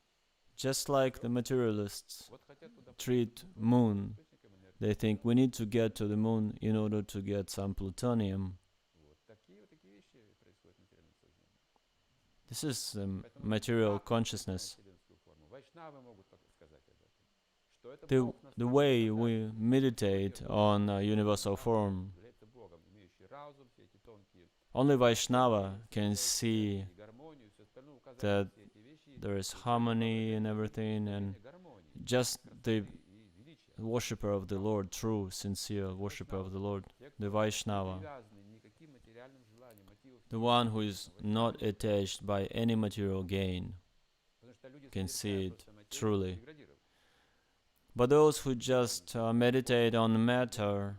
just like the materialists Вот хотят туда treat попасть, moon. источником энергии. They think we need to get to the moon in order to get some plutonium. Вот такие вещи происходят в материальном сознании. This is Поэтому material как мы понимаем consciousness. вселенскую форму? Вайшнавы могут сказать об этом. Что это The, Бог на the самом way деле we meditate on universal form, является Богом, имеющий разум, все эти тонкие only Vaishnava can see и гармонию, все остальное указать that все эти вещи. there is harmony and everything, and just the worshipper of the Lord, true, sincere worshipper of the Lord, the Vaishnava, the one who is not attached by any material gain, can see it truly. But those who just meditate on matter,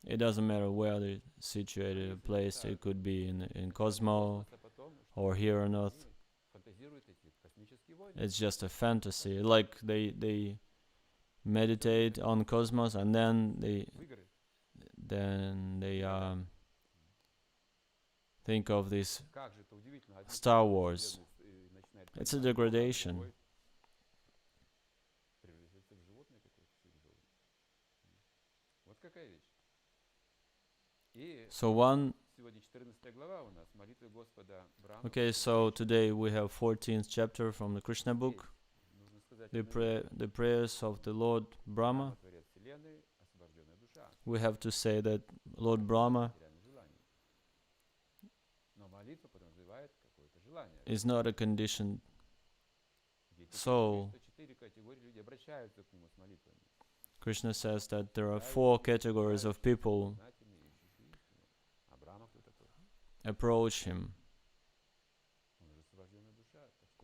it doesn't matter where they're situated, a place, it could be in Cosmos or here on Earth. It's just a fantasy. Like they meditate on Cosmos and then they think of this Star Wars. It's a degradation. So one. Okay, so today we have 14th chapter from the Kṛṣṇa book, the prayers of the Lord Brahmā. We have to say that Lord Brahmā is not a conditioned soul. Krishna says that there are 4 categories of people approach him.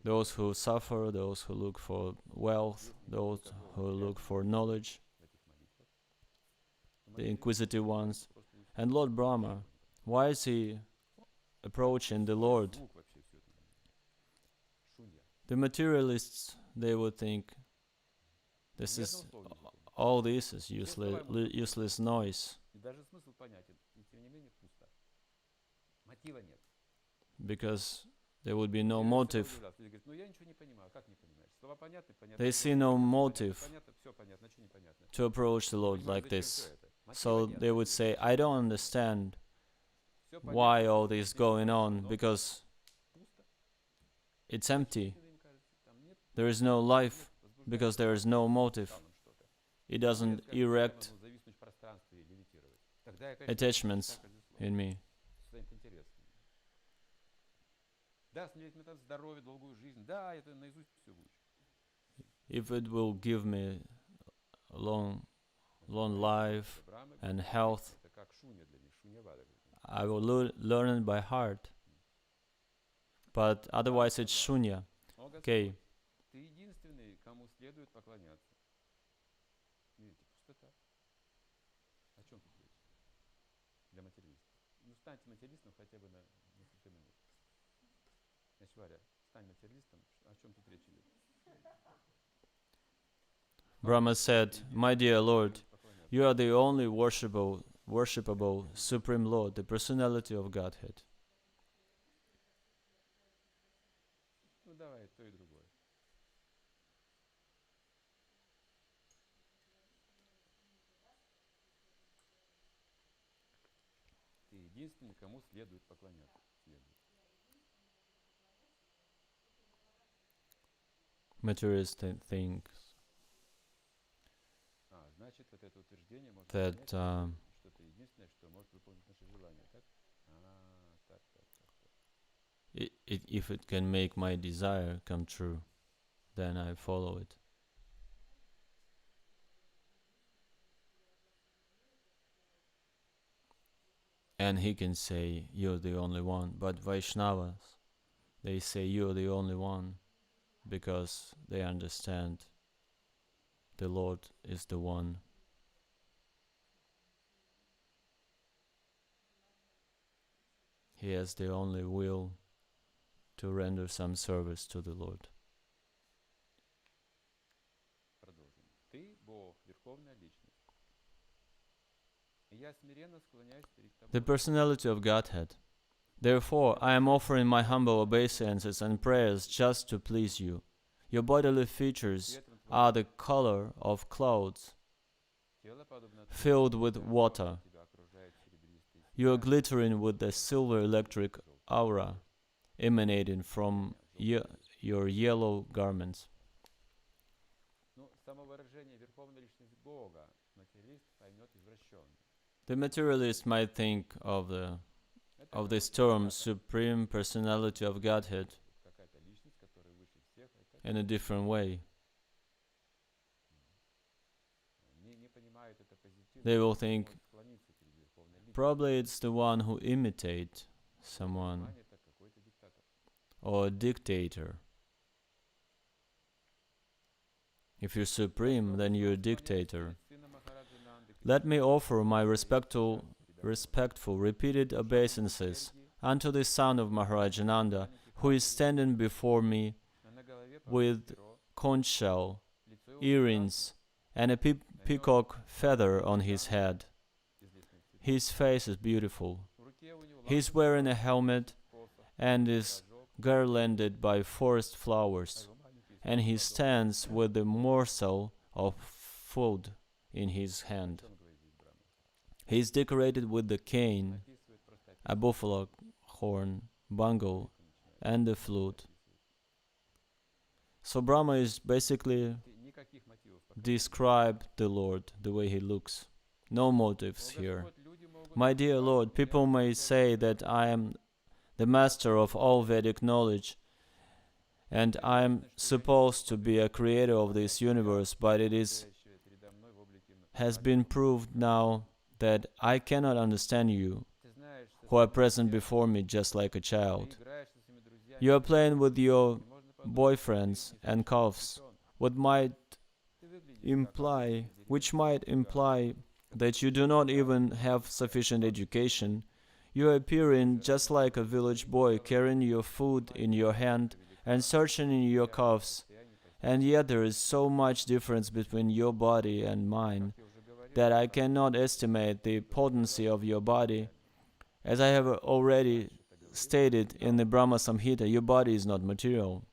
Those who suffer, those who look for wealth, those who look for knowledge, the inquisitive ones. And Lord Brahmā, why is he approaching the Lord? The materialists, they would think all this is useless noise, because there would be no motive. They see no motive to approach the Lord like this. So they would say, I don't understand why all this is going on, because it's empty. There is no life, because there is no motive. It doesn't erect attachments in me. If it will give me a long life and health, I will learn it by heart. But otherwise it's shunya. Okay. Brahmā said, my dear Lord, you are the only worshipable Supreme Lord, the Personality of Godhead. Materialist thinks that if it can make my desire come true, then I follow it. And he can say, you're the only one. But Vaishnavas, they say, you're the only one, because they understand the Lord is the one. He has the only will to render some service to the Lord. Продолжим. Ты Бог, верховная личность. И я смиренно склоняюсь перед тобой. The personality of Godhead. Therefore, I am offering my humble obeisances and prayers just to please you. Your bodily features are the color of clouds Тело подобно filled with water. тебя окружает серебристый. You are glittering with the silver electric aura emanating from your yellow garments. Ну, самовыражение верховная личность Бога материалист поймет извращенно. The materialist might think of this term, Supreme Personality of Godhead, Какая-то личность, которая выше всех, это in a different way. не понимают это позитивно. They will think, Склониться перед верховной личностью. probably it's the one who imitates someone Это какой-то диктатор. or a dictator. If you're supreme, then you're a dictator. Сына Махараджи Нанды, Let me offer my respectful repeated obeisances unto the son of Maharaj Ananda, who is standing before me на голове with перо, conch shell, лицо его earrings, and a peacock feather on his head. из лесных цветов. His face is beautiful. В руке у него He's wearing a helmet посох, and is garlanded by forest flowers, его маленький and he stands with the morsel of food in his hand. сон, говорит здесь Брахма. He is decorated with the cane, Описывает просто a buffalo horn, bungle, and the flute. So Brahma is basically никаких мотивов. пока. describe the Lord, the way he looks. No motives О, here. Господь, люди могут My dear Lord, people may say that I am the master of all Vedic knowledge, and I am supposed to be a creator of this universe, but it стоящие передо мной в облике has been proved now that I cannot understand you, Ты знаешь, со who are своими present друзьями, before me just like a ты child. играешь со своими друзьями, You are playing with your и можно подумать, boyfriends and calves, what might ты выглядишь imply, which might imply that you do not even have sufficient education. You are appearing just like a village boy carrying your food in your hand and searching in your calves, and yet there is so much difference between your body and mine как я уже говорил, that I cannot estimate the potency of your body. As I have already stated in the Brahma Samhita, your body is not material.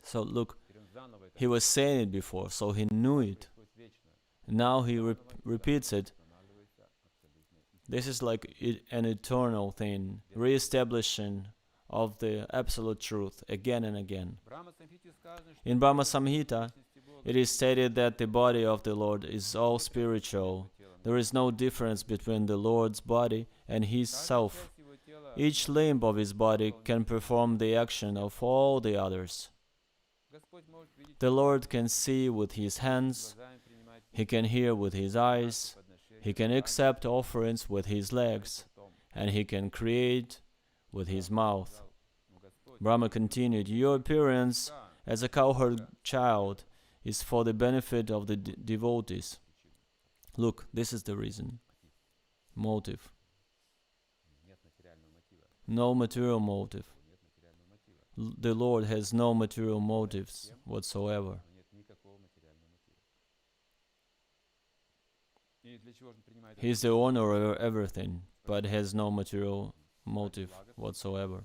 So look, теперь он заново это he was saying it before, so he knew it. происходит вечно. Now he repeats it. Останавливается абсолютно истина. This is like an eternal thing, re-establishing of the absolute truth again and again. В Брахма Самхите сказано, что In Brahma Samhita, личности Бога it is stated that the body of the Lord is all spiritual. There is no difference between the Lord's body and his self. часть его тела Each limb of his body can perform the action of all the others. Господь может видеть The Lord can see with his hands, глазами, принимать he can hear with his eyes, подношения, he can accept offerings with his legs, потом and he can create with his mouth. сказал, ну, Господь, Brahma continued, your appearance да, as a cowherd child is for the benefit of the devotees. Look, this is the reason. Motive. нет материального мотива, No material motive. нет материального мотива, The Lord has no material motives whatsoever. но нет никакого материального мотива. И для чего же он принимает He is the owner of everything, but has no material motive whatsoever.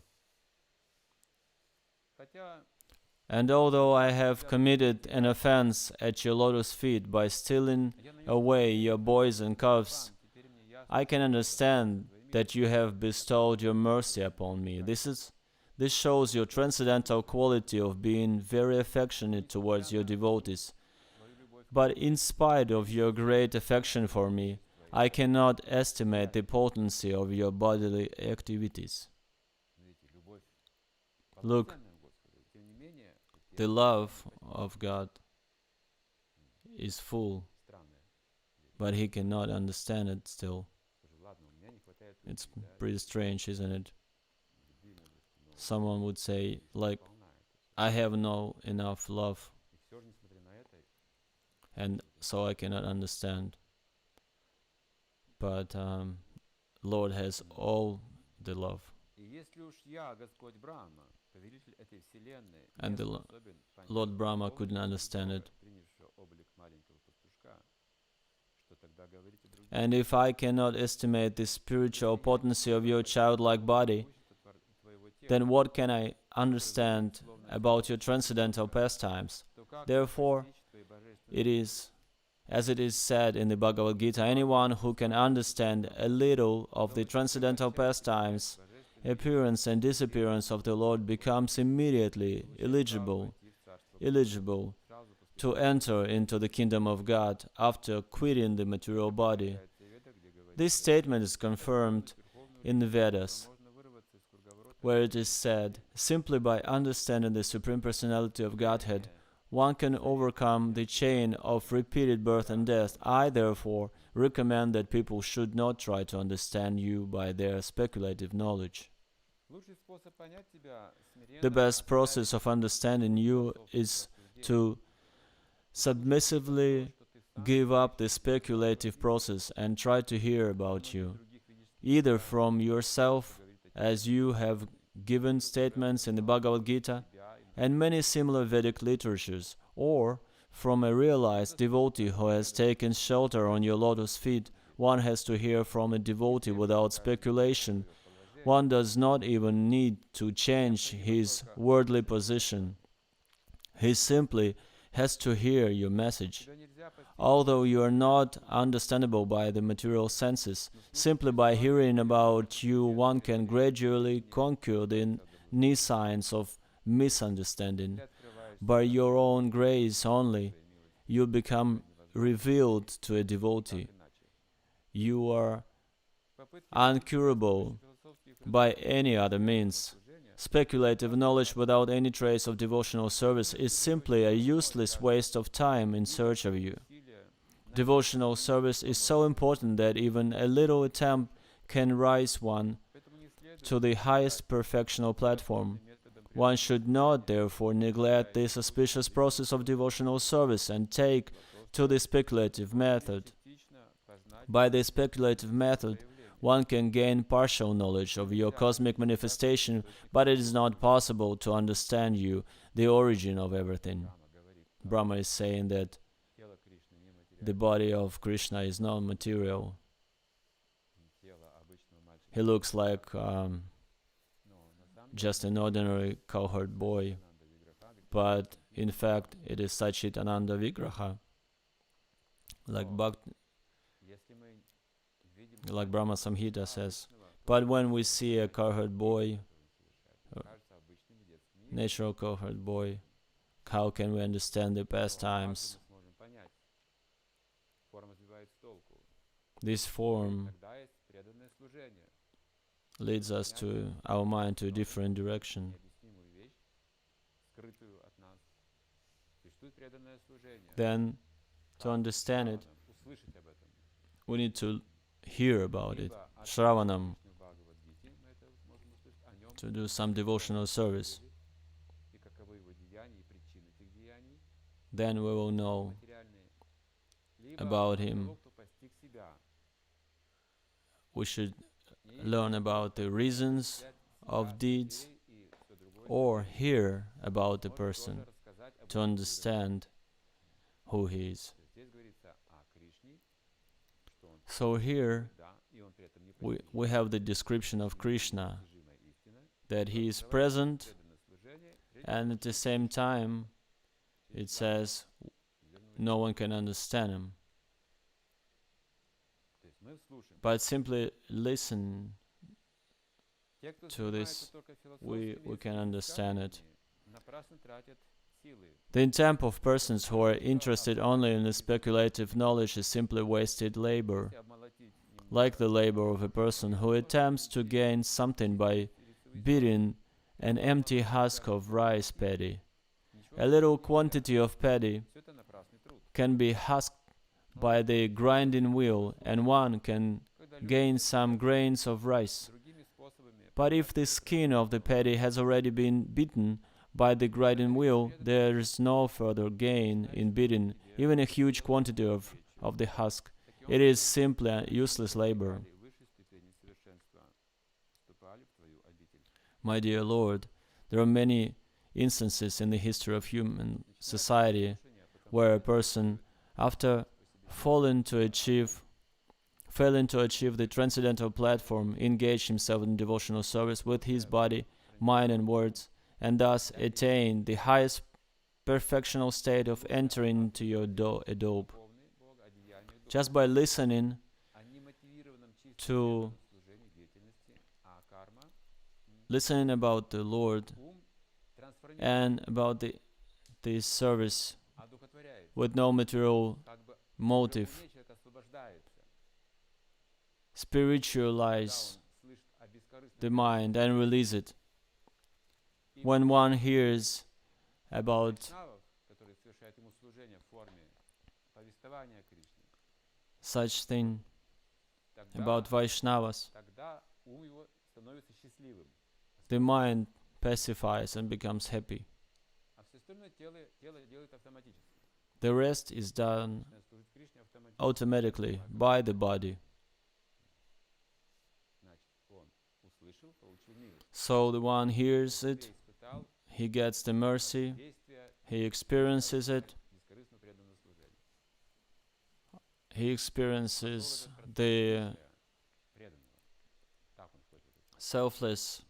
Хотя And although I have committed an offense at your lotus feet by stealing я нанес away your boys and calves, вам, теперь мне ясно, I can understand that you have bestowed your mercy upon me. This shows your transcendental quality of being very affectionate towards your devotees. свою любовь к But in spite of your great affection for me, I cannot estimate the potency of your bodily activities. Смотрите, любовь Look, полноценная у Господа. И тем не менее, the love of God is full, странная. but he cannot understand it still. Скажу, ладно, у меня не хватает It's любви, да, pretty strange, isn't it? любви, мудрости, но Someone would say, like, полна это. I have no enough love, И все же, несмотря на это, and so I cannot understand. But Lord has all the love. и если уж я, Господь Брахма, And the Lord Brahma couldn't understand it. And if I cannot estimate the spiritual potency of your childlike body, then what can I understand about your transcendental pastimes? Therefore, it is, as it is said in the Bhagavad Gita, anyone who can understand a little of the transcendental pastimes, appearance and disappearance of the Lord becomes immediately eligible to enter into the kingdom of God after quitting the material body. This statement is confirmed in the Vedas, where it is said, simply by understanding the Supreme Personality of Godhead, one can overcome the chain of repeated birth and death. I, therefore, recommend that people should not try to understand you by their speculative knowledge. The best process of understanding you is to submissively give up the speculative process and try to hear about you, either from yourself, as you have given statements in the Bhagavad Gita and many similar Vedic literatures, or from a realized devotee who has taken shelter on your lotus feet. One has to hear from a devotee without speculation. One does not even need to change his worldly position. He simply has to hear your message. Although you are not understandable by the material senses, simply by hearing about you, one can gradually conquer the signs of misunderstanding. By your own grace only, you become revealed to a devotee. You are uncurable by any other means. Speculative knowledge without any trace of devotional service is simply a useless waste of time in search of you. Devotional service is so important that even a little attempt can rise one to the highest perfectional platform. One should not, therefore, neglect the auspicious process of devotional service and take to the speculative method. By the speculative method, one can gain partial knowledge of your cosmic manifestation, but it is not possible to understand you, the origin of everything. Brahmā is saying that the body of Kṛṣṇa is non-material. He looks like just an ordinary cowherd boy, but in fact it is Satchitananda Vigraha, like Brahma Samhita says. But when we see a cowherd boy, natural cowherd boy, how can we understand the pastimes? This form leads us to our mind to a different direction. Then, to understand it, we need to hear about it, Shravanam, to do some devotional service. Then we will know about him. We should learn about the reasons of deeds or hear about the person to understand who he is. So here we have the description of Kṛṣṇa, that he is present, and at the same time it says no one can understand him. But simply listen to this, we can understand it. The intent of persons who are interested only in the speculative knowledge is simply wasted labor, like the labor of a person who attempts to gain something by beating an empty husk of rice paddy. A little quantity of paddy can be husked by the grinding wheel, and one can gain some grains of rice. But if the skin of the paddy has already been beaten by the grinding wheel, there is no further gain in beating even a huge quantity of the husk. It is simply a useless labor. My dear Lord, There are many instances in the history of human society where a person, after failing to achieve the transcendental platform, engaged himself in devotional service with his body, mind and words, and thus attained the highest perfectional state of entering into your adobe. Just by listening about the Lord and about the service with no material motive, spiritualize the mind and release it. When one hears about such thing, about Vaishnavas, the mind pacifies and becomes happy. The rest is done automatically by the body. So the one hears it, he gets the mercy, he experiences it, he experiences the selfless,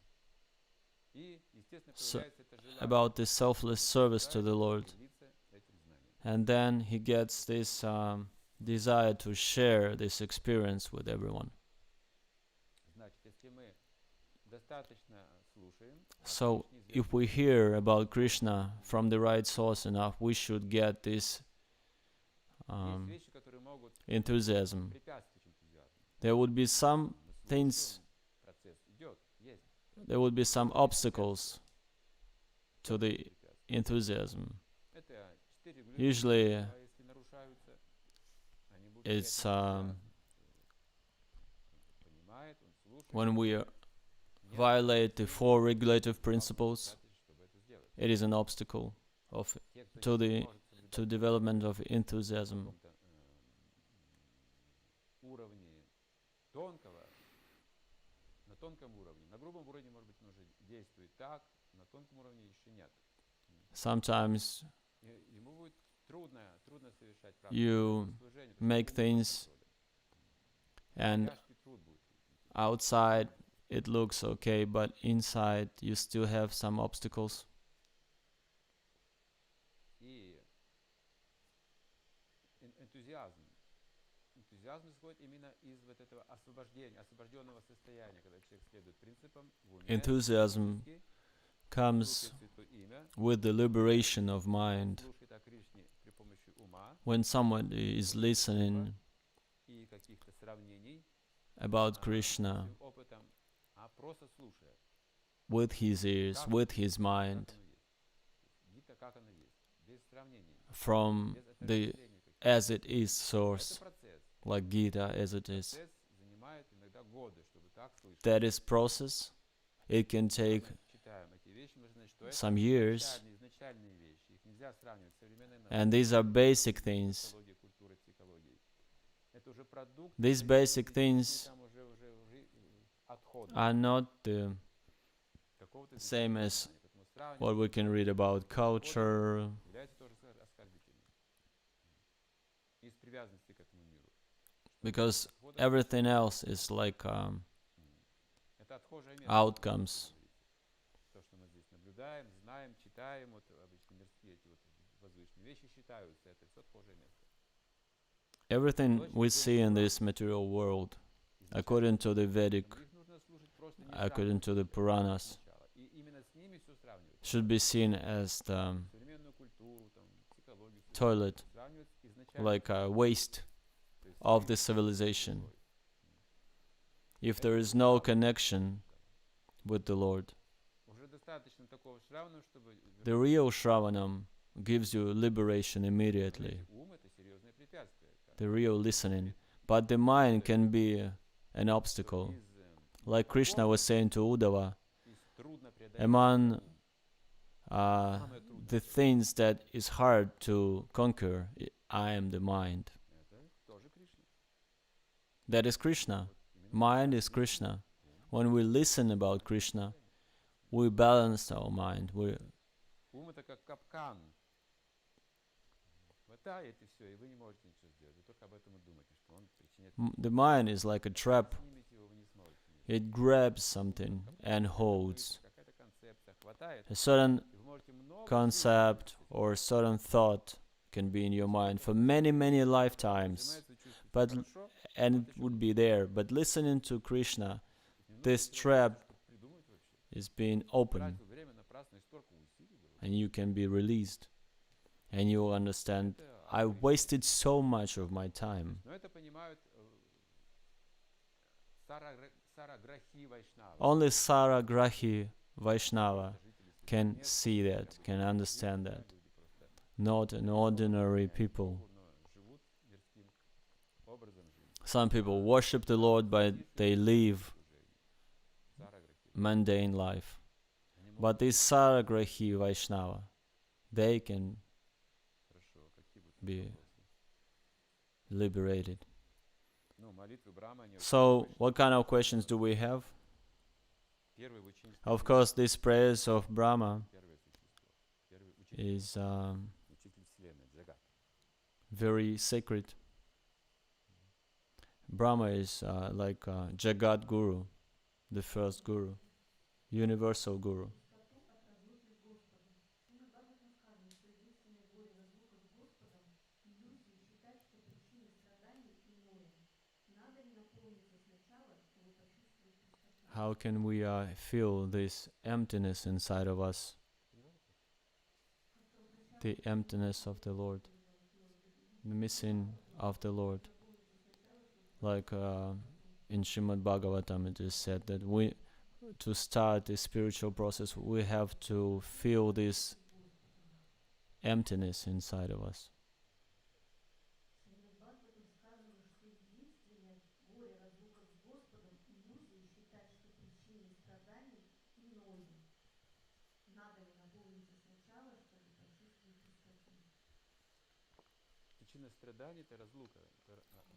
about the selfless service to the Lord. And then he gets this desire to share this experience with everyone. So, if we hear about Kṛṣṇa from the right source enough, we should get this enthusiasm. There would be some things, there would be some obstacles to the enthusiasm. Usually, it's when we violate the 4 regulative principles, it is an obstacle to development of enthusiasm. Sometimes you make things and outside it looks okay, but inside you still have some obstacles. Enthusiasm comes with the liberation of mind. When someone is listening about Kṛṣṇa with his ears, with his mind, from the as it is source, like Gita as it is. That is process. It can take some years, and these are basic things. These basic things are not the same as what we can read about culture, because everything else is like outcomes. Everything we see in this material world, according to the Vedic, according to the Puranas, should be seen as the toilet, like a waste of the civilization. If there is no connection with the Lord, the real Shravanam gives you liberation immediately, the real listening. But the mind can be an obstacle. Like Kṛṣṇa was saying to Uddhava, among the things that is hard to conquer, I am the mind. That is Kṛṣṇa. Mind is Kṛṣṇa. When we listen about Kṛṣṇa, we balanced our mind. Ум это как капкан. Хватает и все, и вы не можете ничего сделать. Вы только об этом и думаете, что он причиняет. The mind is like a trap. Снимете его, вы не сможете. It grabs something and holds. Какая-то концепция хватает. A certain И вы можете много concept or a certain thought can be in your mind for many, many lifetimes, but and it would be there. But listening to Krishna, this trap is being opened, and you can be released, and you will understand. I wasted so much of my time. Only Saragrahi Vaishnava can see that, can understand that. Not an ordinary people. Some people worship the Lord, but they live mundane life. But this Saragrahi Vaishnava, they can be liberated. So, what kind of questions do we have? Of course, these prayers of Brahmā is very sacred. Brahmā is like Jagat Guru, the first Guru, universal Guru. How can we feel this emptiness inside of us? The emptiness of the Lord, the missing of the Lord. Like in Srimad Bhagavatam it is said that to start the spiritual process, we have to feel this emptiness inside of us.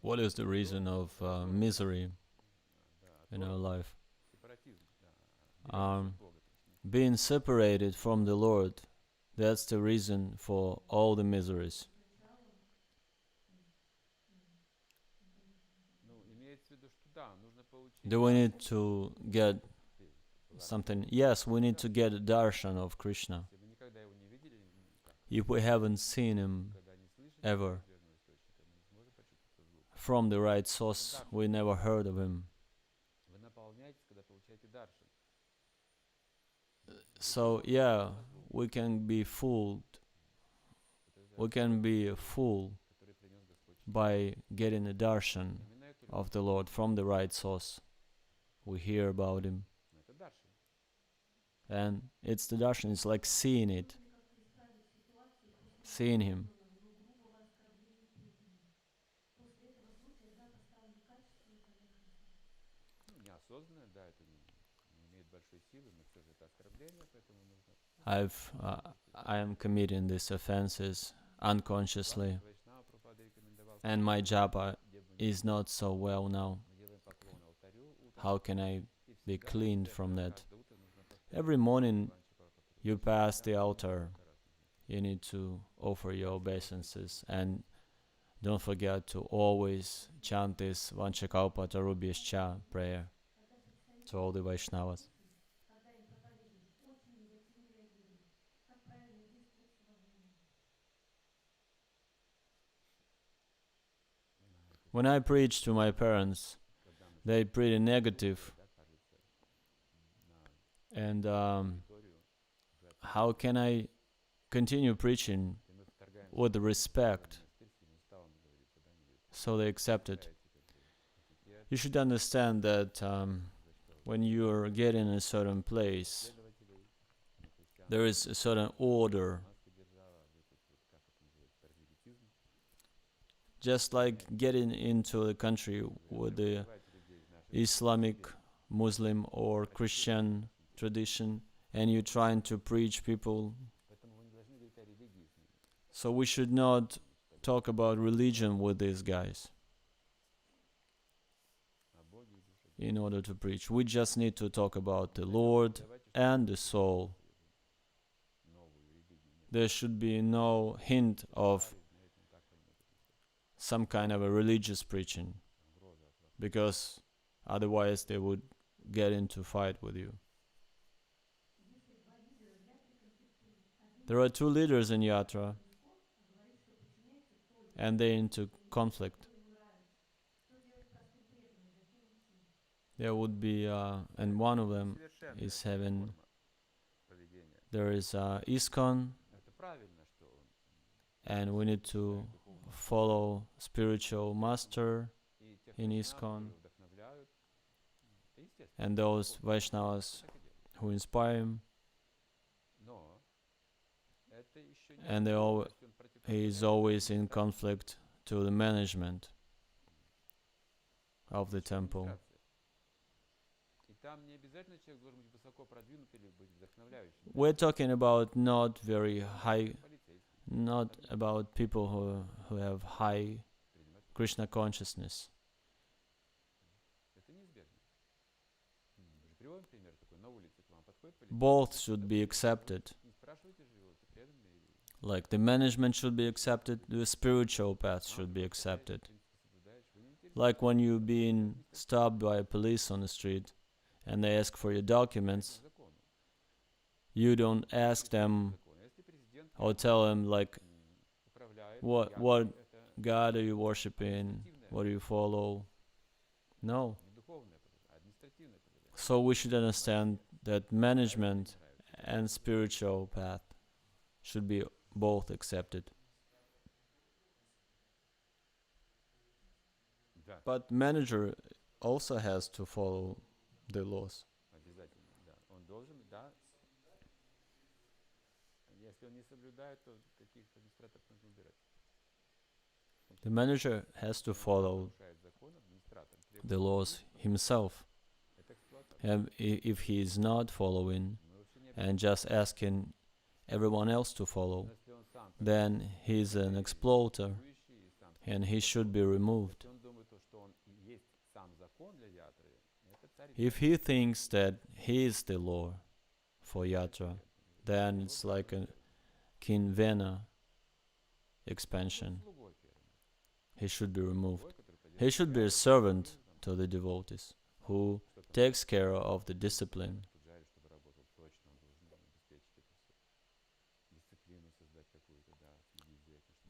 What is the reason of misery in our life? Being separated from the Lord, that's the reason for all the miseries. Do we need to get something? Yes, we need to get a darshan of Krishna. If we haven't seen him ever from the right source, we never heard of him. So yeah, we can be fooled. We can be a fool by getting a darshan of the Lord from the right source. We hear about him, and it's the darshan. It's like seeing it, seeing him. I am committing these offenses unconsciously, and my japa is not so well now. How can I be cleaned from that? Every morning you pass the altar, you need to offer your obeisances, and don't forget to always chant this Vanchakalpatarubhyascha prayer to all the Vaishnavas. When I preach to my parents, they're pretty negative. And how can I continue preaching with respect? So they accept it. You should understand that when you're getting a certain place, there is a certain order. Just like getting into a country with the Islamic, Muslim or Christian tradition, and you're trying to preach people. So we should not talk about religion with these guys in order to preach. We just need to talk about the Lord and the soul. There should be no hint of some kind of a religious preaching, because otherwise they would get into fight with you. There are two leaders in Yatra, and they're into conflict. There would be, and one of them is having, there is ISKCON, and we need to follow spiritual master in ISKCON, and those Vaishnavas who inspire him, and he is always in conflict to the management of the temple. We're talking about not very high, not about people who have high Krishna consciousness. Both should be accepted. Like the management should be accepted, the spiritual path should be accepted. Like when you're being stopped by police on the street and they ask for your documents, you don't ask them or tell them like, what God are you worshipping, what do you follow? No. So we should understand that management and spiritual path should be both accepted. But manager also has to follow the laws. The manager has to follow the laws himself. And if he is not following and just asking everyone else to follow, then he is an exploiter and he should be removed. If he thinks that he is the law for Yatra, then it's like a Kṛṣṇa expansion. He should be removed. He should be a servant to the devotees who takes care of the discipline.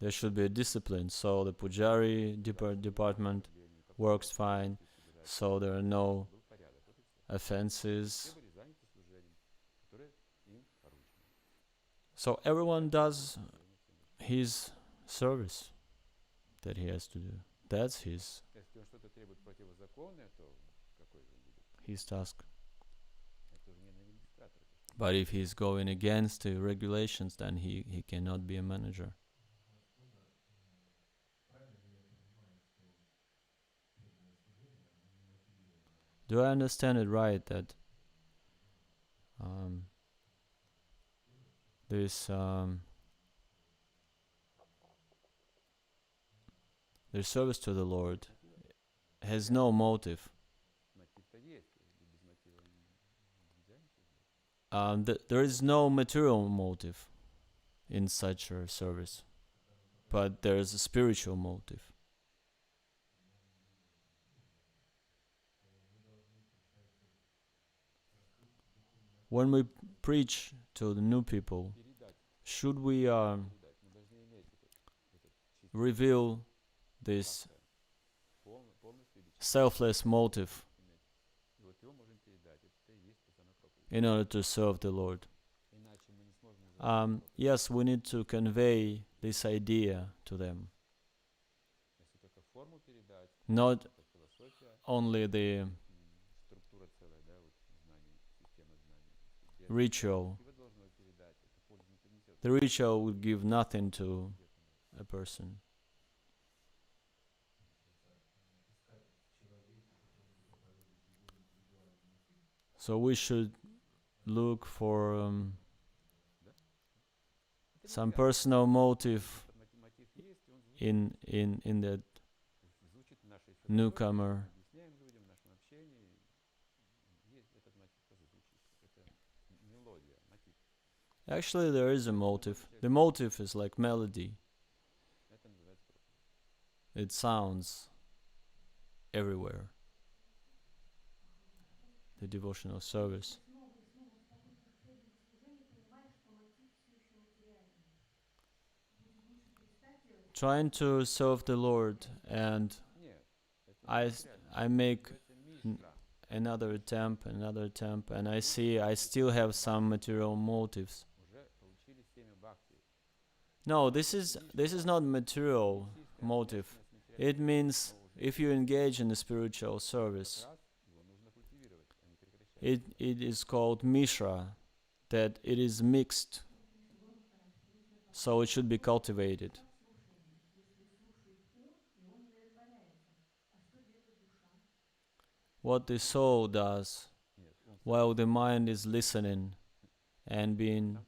There should be a discipline, so the pujari department works fine, so there are no offenses. So everyone does his service that he has to do. That's his task. But if he's going against the regulations, then he cannot be a manager. Do I understand it right that their service to the Lord has no motive? There is no material motive in such a service, but there is a spiritual motive. When we preach to the new people, should we reveal this selfless motive in order to serve the Lord? Yes, we need to convey this idea to them. Not only the ritual. The ritual would give nothing to a person. So we should look for some personal motive in that newcomer. Actually, there is a motive. The motive is like melody. It sounds everywhere. The devotional service. Trying to serve the Lord, and I, I make another attempt, and I see I still have some material motives. No, this is not material motive. It means if you engage in the spiritual service, it is called mishra, that it is mixed, so it should be cultivated. What the soul does while the mind is listening and being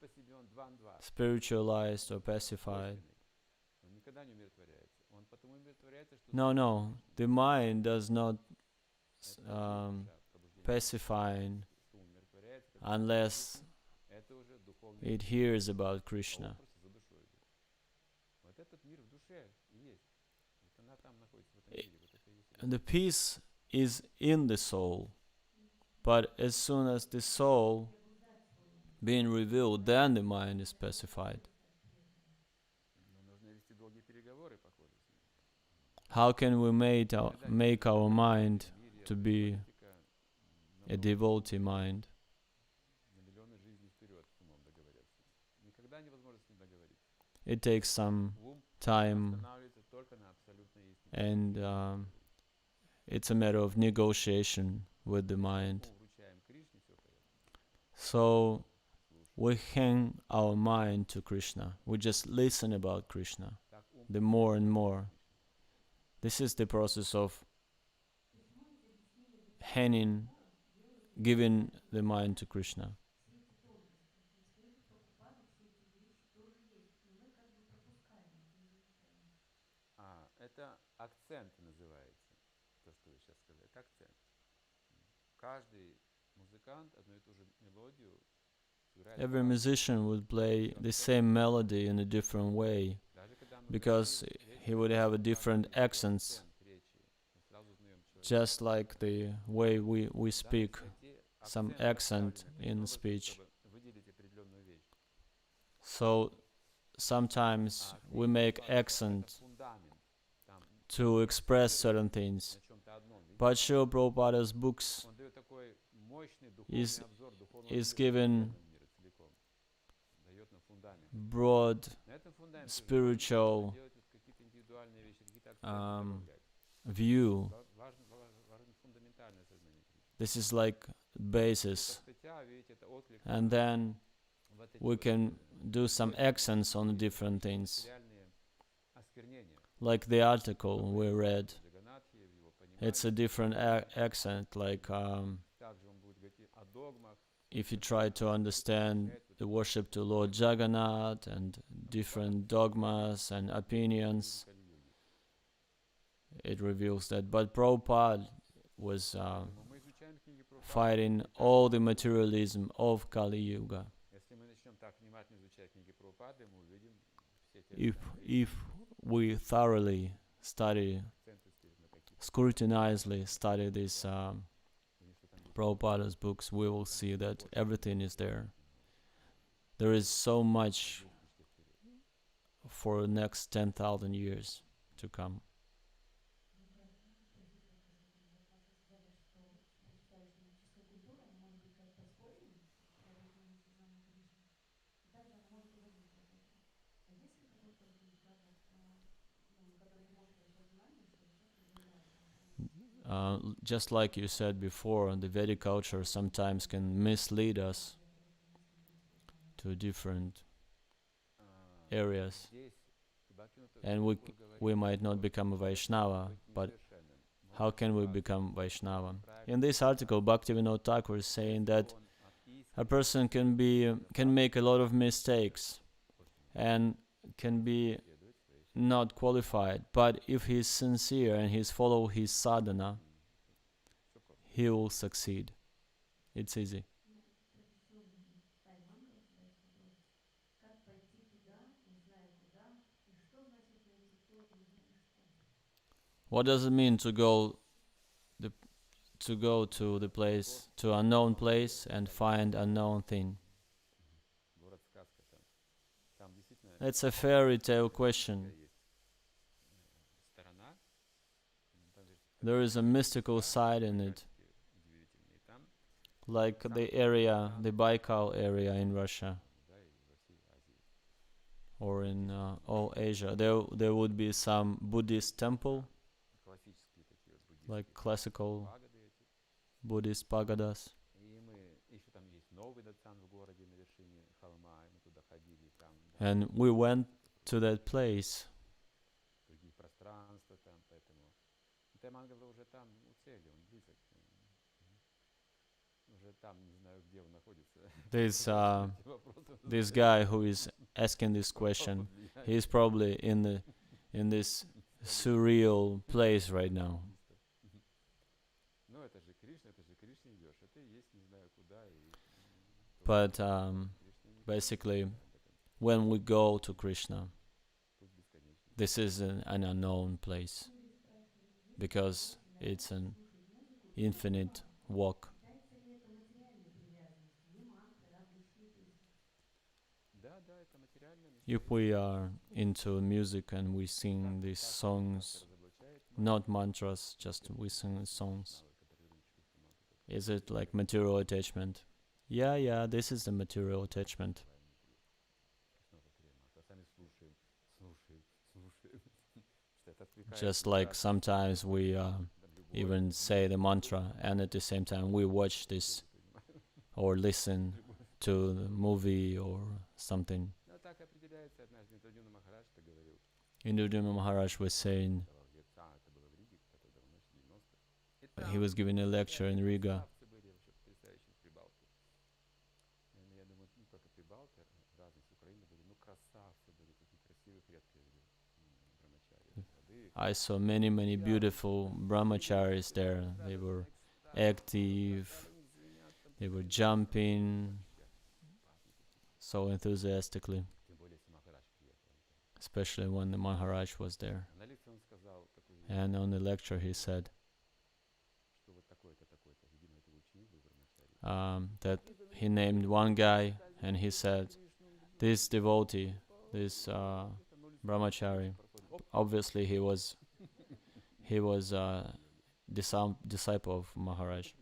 spiritualized or pacified. No, the mind does not pacify unless it hears about Krishna. And the peace is in the soul, but as soon as the soul being revealed, then the mind is pacified. How can we make our mind to be a devotee mind? It takes some time, and it's a matter of negotiation with the mind. So we hang our mind to Krishna. We just listen about Krishna, the more and more. This is the process of giving the mind to Krishna. Every musician would play the same melody in a different way, because he would have a different accents, just like the way we speak, some accent in speech. So sometimes we make accent to express certain things. But Srila Prabhupada's books is given broad spiritual view. This is like basis, and then we can do some accents on different things, like the article we read. It's a different accent, like if you try to understand the worship to Lord Jagannath and different dogmas and opinions, it reveals that. But Prabhupada was fighting all the materialism of Kali Yuga. If we thoroughly scrutinizedly study these Prabhupada's books, we will see that everything is there. There is so much for the next 10,000 years to come. Just like you said before, the Vedic culture sometimes can mislead us to different areas, and we might not become a Vaishnava, but how can we become Vaishnava? In this article, Bhaktivinoda Thakur is saying that a person can make a lot of mistakes and can be not qualified, but if he is sincere and he's follow his sadhana, he will succeed. It's easy. What does it mean to go the to the place, to unknown place and find unknown thing? Город-сказка там действительно It's a fairy tale question. есть сторона, там есть There is a mystical side in it, удивительный. И там, like the area, the Baikal area in Russia да, и во всей Азии. or in all Asia. There would be some Buddhist temple, Классические такие вот буддийские like classical пагоды эти. Buddhist pagodas. И мы, еще там есть новый датсан в городе на вершине холма, и мы туда ходили, и там, да, And we went to that place. другие пространства там, поэтому Таймангала уже там у цели, он близок. Уже там, не знаю, где он находится. This guy who is asking this question, he is probably in this surreal place right now. Ну, это же Кришна идешь, а ты есть не знаю куда. But basically, when we go to Krishna, this is an unknown place because it's an infinite walk. If we are into music and we sing these songs, not mantras, just we sing songs, is it like material attachment? Yeah, this is the material attachment. Just like sometimes we even say the mantra and at the same time we watch this or listen to the movie or something. Indradhyumna Maharaj was saying, he was giving a lecture in Riga. I saw many beautiful brahmacharis there. They were active, they were jumping so enthusiastically, especially when the Maharaj was there. And on the lecture he said that he named one guy and he said, this devotee, this brahmachari, obviously he was disciple of Maharaj.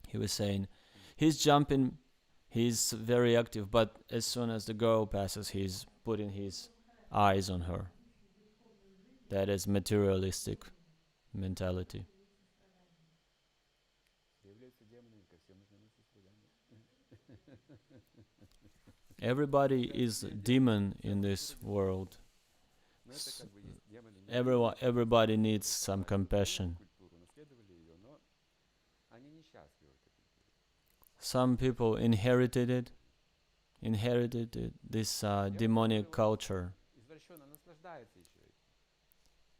He was saying, he's jumping, he's very active, but as soon as the girl passes, he's putting his eyes on her. That is materialistic mentality. Everybody is a demon in this world. Everybody needs some compassion. Some people inherited this demonic culture.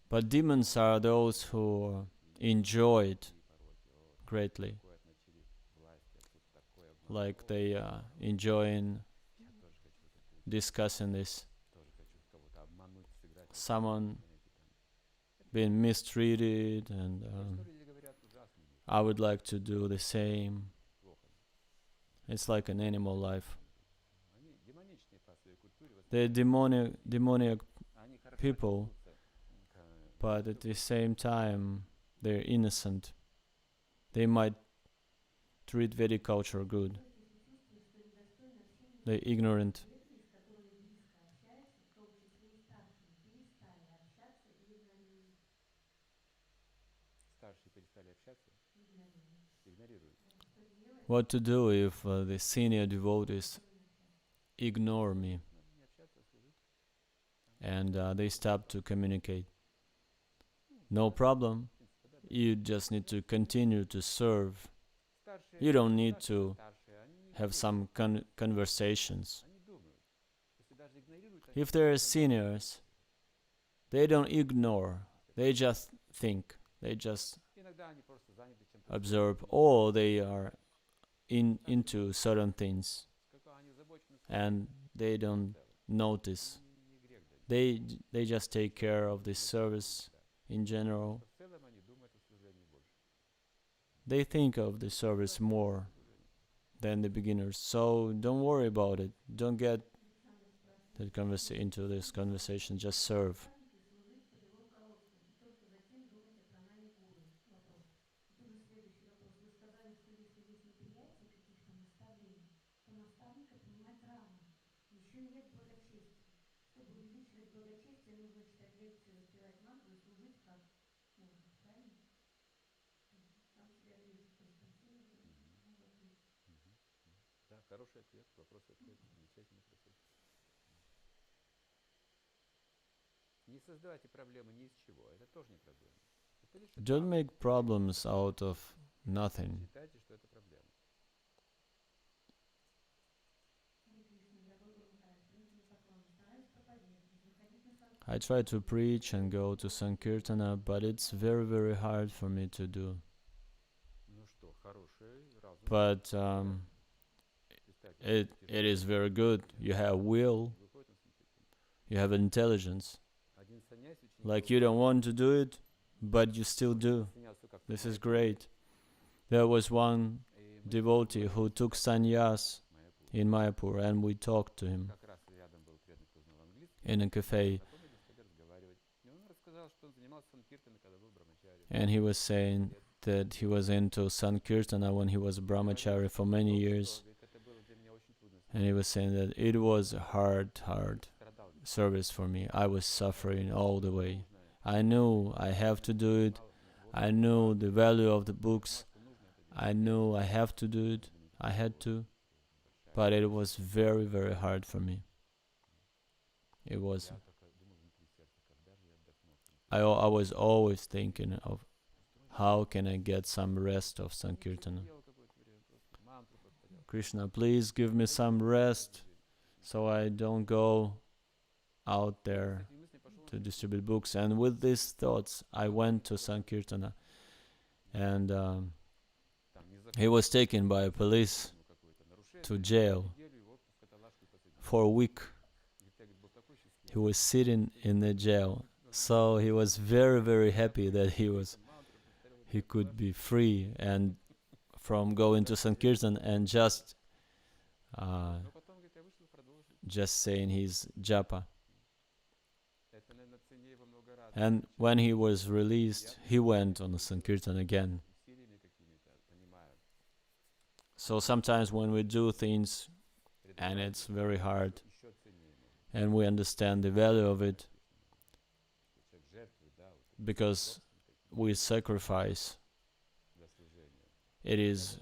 But demons are those who enjoy it greatly. Like they enjoying discussing this. Someone being mistreated and I would like to do the same. It's like an animal life. They're demonic people, but at the same time they're innocent. They might treat Vedic culture good. They're ignorant. What to do if the senior devotees ignore me and they stop to communicate? No problem. You just need to continue to serve. You don't need to have some conversations. If there are seniors, they don't ignore. They just think. They just observe, or they are into certain things and they don't notice. They just take care of this service in general, В целом они думают о служении больше. they think of the service more than the beginners. So don't worry about it. Don't get into this conversation. Just serve. Мгм. Да, хороший ответ, вопрос-ответ, замечательный процесс. Не создавайте проблемы ни из чего, это тоже не проблема. Это лишь Don't этап. make problems out of nothing. Считайте, что это проблема. I try to preach and go to Sankirtana, but it's very, very hard for me to do. Ну что, хороший разум. But it is very good. You have will, Выходит на Санкиртан. you have intelligence. Один саньяси ученик Like you don't want to do it, but you still do. саньясу как-то This is Майяпур. great. There was one И мы devotee who took sannyas Майяпур. in Mayapur, and we talked to him Как раз рядом был преданный, кто знал английский. in a cafe, Знакомились, стали разговаривать. И он рассказал, что он занимался санкиртаной, когда был брамачари. and he was saying that he was into Sankirtana when he was a brahmachari for many years. Это было для меня очень трудно. And he was saying that it was a hard Страдал. service for me. I was suffering all the way. I knew I have to do it. I knew the value of the books. I knew I have to do it. I had to. But it was very, very hard for me. It was. I was always thinking of how can I get some rest of Sankirtana. Krishna, please give me some rest so I don't go out there to distribute books. And with these thoughts, I went to Sankirtana. And he was taken by police to jail for a week. He was sitting in the jail. So he was very, very happy that he could be free and from going to Sankirtan and just saying his japa. And when he was released, he went on the Sankirtan again. So sometimes when we do things and it's very hard and we understand the value of it because we sacrifice, it is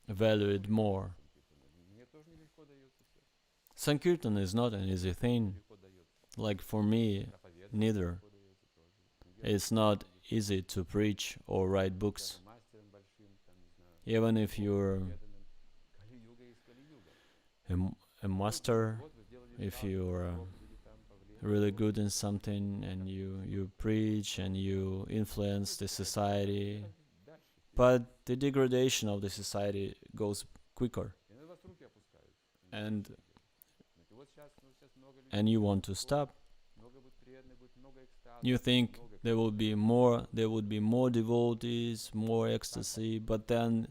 valued more. Sankirtan is not an easy thing. Like for me, neither. It's not easy to preach or write books. Even if you're a master, if you're really good in something and you preach and you influence the society, but the degradation of the society goes quicker. And you want to stop. You think there would be more devotees, more ecstasy, but then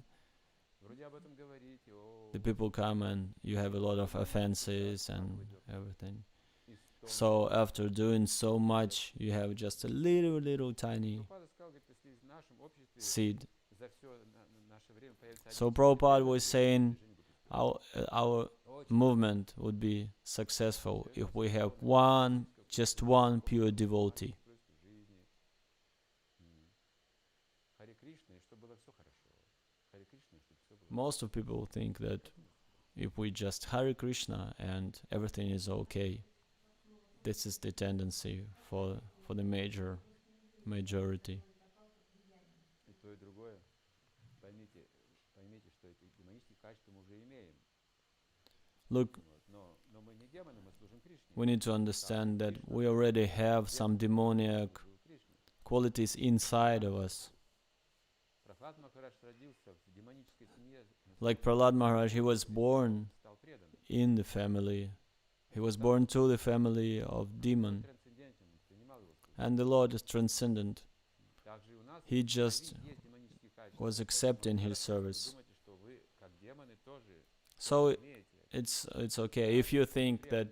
the people come and you have a lot of offenses and everything. So after doing so much, you have just a little tiny seed. So Prabhupada was saying our movement would be successful if we have just one pure devotee. Most of people think that if we just Hare Krishna and everything is okay, this is the tendency for the majority. Look, we need to understand that we already have some demoniac qualities inside of us. Like Prahlad Maharaj, he was born in the family. He was born to the family of demon. And the Lord is transcendent. Также и у нас He just есть демонические качества. was accepting His service. Думайте, что вы, как демоны, тоже So имеете. it's okay if you think that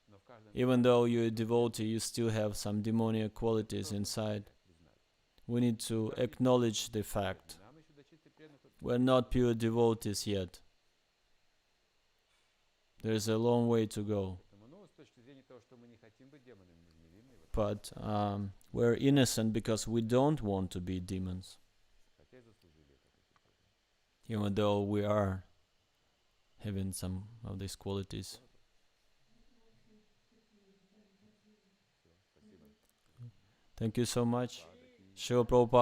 Но в каждом even though you're a devotee, you still have some demoniac qualities inside. We need to acknowledge the fact. нам еще до чистых преданных We're not pure devotees yet. There's a long way to go. поэтому, ну, с точки зрения того, что мы не хотим быть демонами, мы же невинные, вот, But we're innocent because we don't want to be demons, хотя и заслужили это. even though we are having some of these qualities. Thank you so much. Srila Prabhupada.